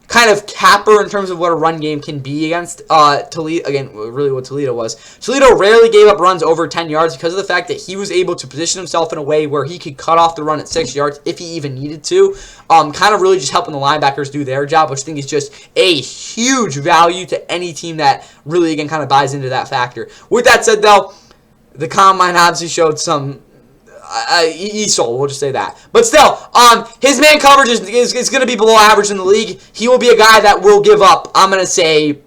kind of capper in terms of what a run game can be against Toledo. Again, really what Toledo was. Toledo rarely gave up runs over 10 yards because of the fact that he was able to position himself in a way where he could cut off the run at 6 yards if he even needed to. Kind of really just helping the linebackers do their job, which I think is just a huge value to any team that really, again, kind of buys into that factor. With that said, though, the Combine obviously showed some he sold, we'll just say that. But still, his man coverage is going to be below average in the league. He will be a guy that will give up, I'm going to say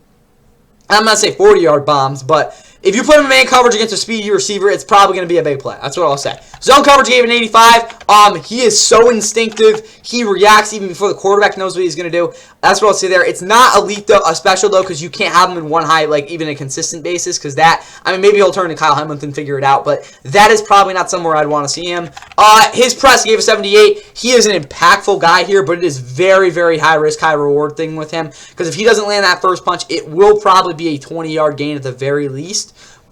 40-yard bombs, but if you put him in man coverage against a speedy receiver, it's probably going to be a big play. That's what I'll say. Zone coverage gave an 85. He is so instinctive. He reacts even before the quarterback knows what he's going to do. That's what I'll say there. It's not elite, though, special, though, because you can't have him in one high, like, even a consistent basis, because that, maybe he'll turn to Kyle Hamilton and figure it out, but that is probably not somewhere I'd want to see him. His press gave a 78. He is an impactful guy here, but it is very, very high risk, high reward thing with him, because if he doesn't land that first punch, it will probably be a 20-yard gain at the very least.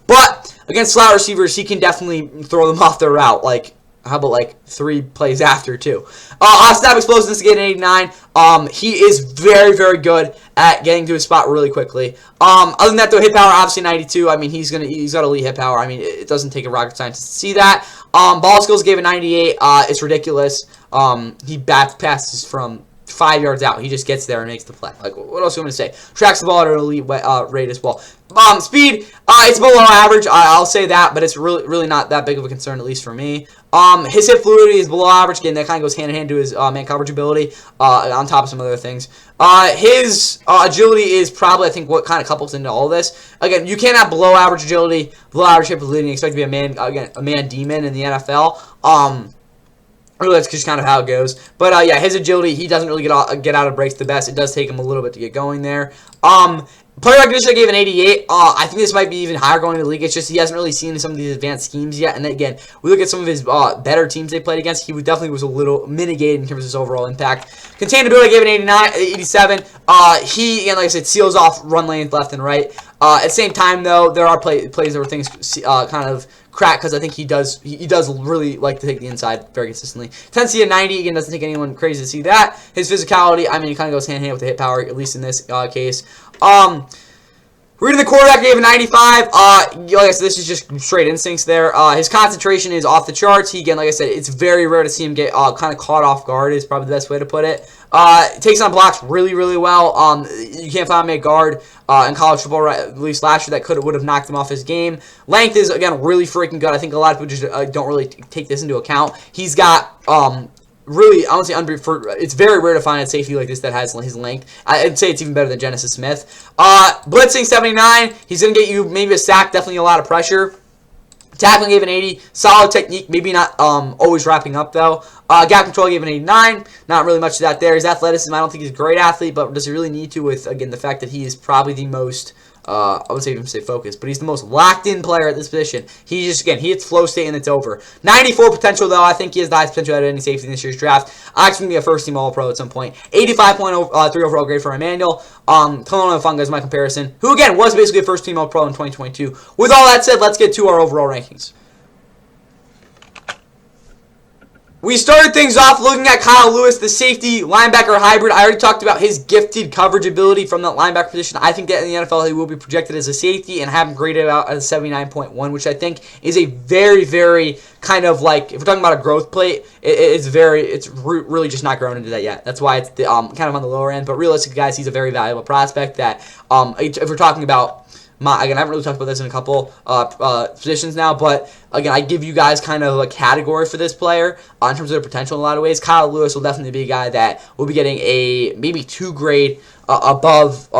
But against slot receivers, he can definitely throw them off their route. Like, how about 3 plays after, too? Snap explosiveness to get an 89. He is very, very good at getting to his spot really quickly. Other than that, though, hit power, obviously 92. He's got elite hit power. It doesn't take a rocket scientist to see that. Ball skills gave a 98. It's ridiculous. He passes from 5 yards out. He just gets there and makes the play. What else do you want to say? Tracks the ball at an elite rate as well. Speed, it's below average. I'll say that, but it's really not that big of a concern, at least for me. His hip fluidity is below average. Again, that kind of goes hand in hand to his man coverage ability, on top of some other things. His agility is probably, I think, what kind of couples into all this. Again, you can't have below average agility, below average hip fluidity, and expect to be a man demon in the NFL. Really, that's just kind of how it goes. But, yeah, his agility, he doesn't really get out of breaks the best. It does take him a little bit to get going there. Player recognition, I gave an 88. I think this might be even higher going into the league. It's just he hasn't really seen some of these advanced schemes yet. And then, again, we look at some of his better teams they played against. He definitely was a little mitigated in terms of his overall impact. Contained ability, I gave an 87. He, again, like I said, seals off run lanes left and right. At the same time, though, there are plays where things kind of crack, because I think he does really like to take the inside very consistently. Tendency at 90, again, doesn't take anyone crazy to see that. His physicality, it kind of goes hand in hand with the hit power, at least in this case. Reading the quarterback gave a 95. Like I said, this is just straight instincts there. His concentration is off the charts. He, again, like I said, it's very rare to see him get kind of caught off guard is probably the best way to put it. Takes on blocks really, really well. You can't find him at guard in college football, at least last year, that would have knocked him off his game. Length is, again, really freaking good. I think a lot of people just don't really take this into account. He's got really, honestly, it's very rare to find a safety like this that has his length. I'd say it's even better than Genesis Smith. Blitzing, 79. He's going to get you maybe a sack, definitely a lot of pressure. Tackling gave an 80. Solid technique, maybe not always wrapping up, though. Gap control gave an 89. Not really much of that there. His athleticism, I don't think he's a great athlete, but does he really need to with, again, the fact that he is probably the most... I would even say focused, but he's the most locked-in player at this position. He just, again, he hits flow state and it's over. 94 potential, though. I think he has the highest potential out of any safety in this year's draft. I expect him to be a first-team All-Pro at some point. 85.3 overall grade for Emmanuel. Talanoa Funga is my comparison, who, again, was basically a first-team All-Pro in 2022. With all that said, let's get to our overall rankings. We started things off looking at Kyle Lewis, the safety linebacker hybrid. I already talked about his gifted coverage ability from that linebacker position. I think that in the NFL he will be projected as a safety and have him graded out as a 79.1, which I think is a very, very kind of like, if we're talking about a growth plate, it's really just not grown into that yet. That's why it's kind of on the lower end. But realistically, guys, he's a very valuable prospect that if we're talking about again, I haven't really talked about this in a couple positions now, but again, I give you guys kind of a category for this player in terms of their potential in a lot of ways. Kyle Lewis will definitely be a guy that will be getting a maybe 2 grade above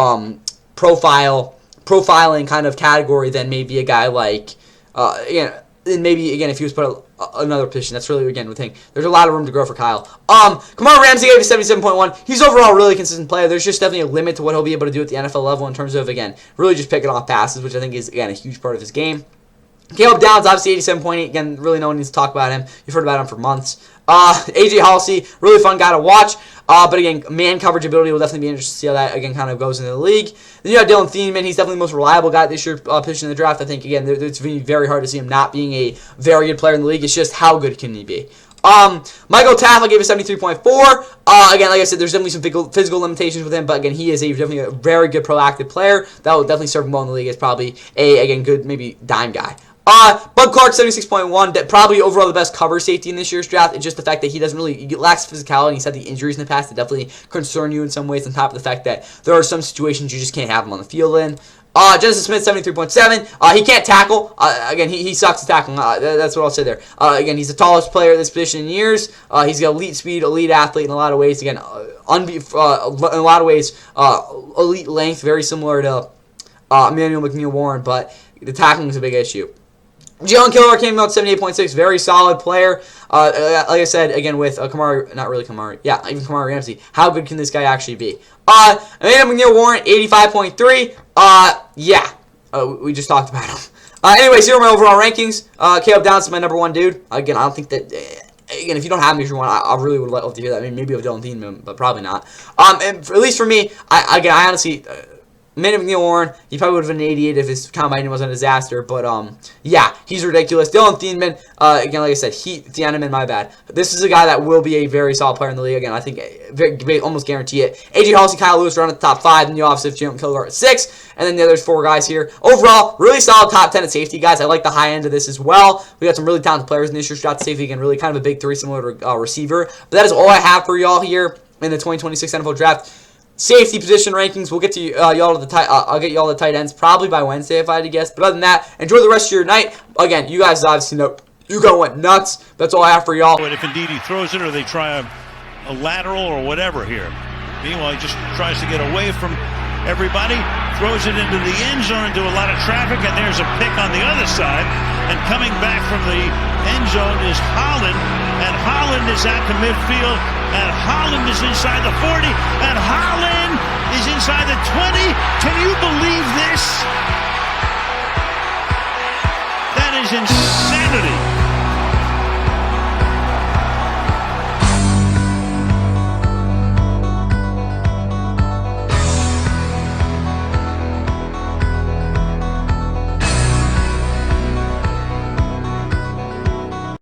profiling kind of category than maybe a guy like, and maybe, again, if he was put another position, that's really, again, the thing. There's a lot of room to grow for Kyle. Kamari Ramsey gave a 77.1. He's overall a really consistent player. There's just definitely a limit to what he'll be able to do at the NFL level in terms of, again, really just picking off passes, which I think is, again, a huge part of his game. Caleb Downs, obviously 87.8. Again, really no one needs to talk about him. You've heard about him for months. AJ Haulcy, really fun guy to watch. But again, man coverage ability will definitely be interesting to see how that, again, kind of goes into the league. Then you have Dillon Thineman. He's definitely the most reliable guy this year position in the draft. I think, again, it's going to be very hard to see him not being a very good player in the league. It's just how good can he be? Michael Taaffe, I gave a 73.4. Again, like I said, there's definitely some physical limitations with him, but again, he is definitely a very good proactive player. That will definitely serve him well in the league as probably again, good, maybe dime guy. Bud Clark, 76.1, probably overall the best cover safety in this year's draft. It's just the fact that he lacks physicality. He's had the injuries in the past that definitely concern you in some ways, on top of the fact that there are some situations you just can't have him on the field in. Justin Smith, 73.7. He can't tackle. Again, he sucks at tackling. That's what I'll say there. Again, he's the tallest player at this position in years. He's got elite speed, elite athlete in a lot of ways. Again, in a lot of ways, elite length, very similar to Emmanuel McNeil-Warren, but the tackling is a big issue. Jalon Kilgore came out 78.6, very solid player. Like I said, again, with Kamari, not really Kamari, yeah, even Kamari Ramsey. How good can this guy actually be? Emmanuel McNeil-Warren, 85.3. We just talked about him. Anyways, here are my overall rankings. Caleb Downs is my number 1 dude. Again, I don't think that, again, if you don't have him as your one, I really would love to hear that. I mean, maybe of Dillon Thineman, but probably not. And at least for me, I honestly... Emmanuel McNeil-Warren, he probably would have been an 88 if his combine wasn't a disaster. But, yeah, he's ridiculous. Dillon Thineman, again, like I said, Thineman, my bad. This is a guy that will be a very solid player in the league. Again, I think almost guarantee it. AJ Haulcy, Kyle Lewis are on the top 5. Then you obviously have Jalon Kilgore at 6. And then the other 4 guys here. Overall, really solid top 10 at safety, guys. I like the high end of this as well. We got some really talented players in this year's draft. Safety, again, really kind of a big 3 similar to receiver. But that is all I have for y'all here in the 2026 NFL Draft. Safety position rankings. We'll get to y'all to the tight. I'll get y'all the tight ends probably by Wednesday if I had to guess. But other than that, enjoy the rest of your night. Again, you guys obviously know you guys went nuts. That's all I have for y'all. But if indeed he throws it, or they try a lateral or whatever here. Meanwhile, he just tries to get away from everybody, throws it into the end zone, into a lot of traffic, and there's a pick on the other side. And coming back from the end zone is Holland, and Holland is out to midfield, and Holland is inside the 40, and Holland is inside the 20. Can you believe this? That is insanity.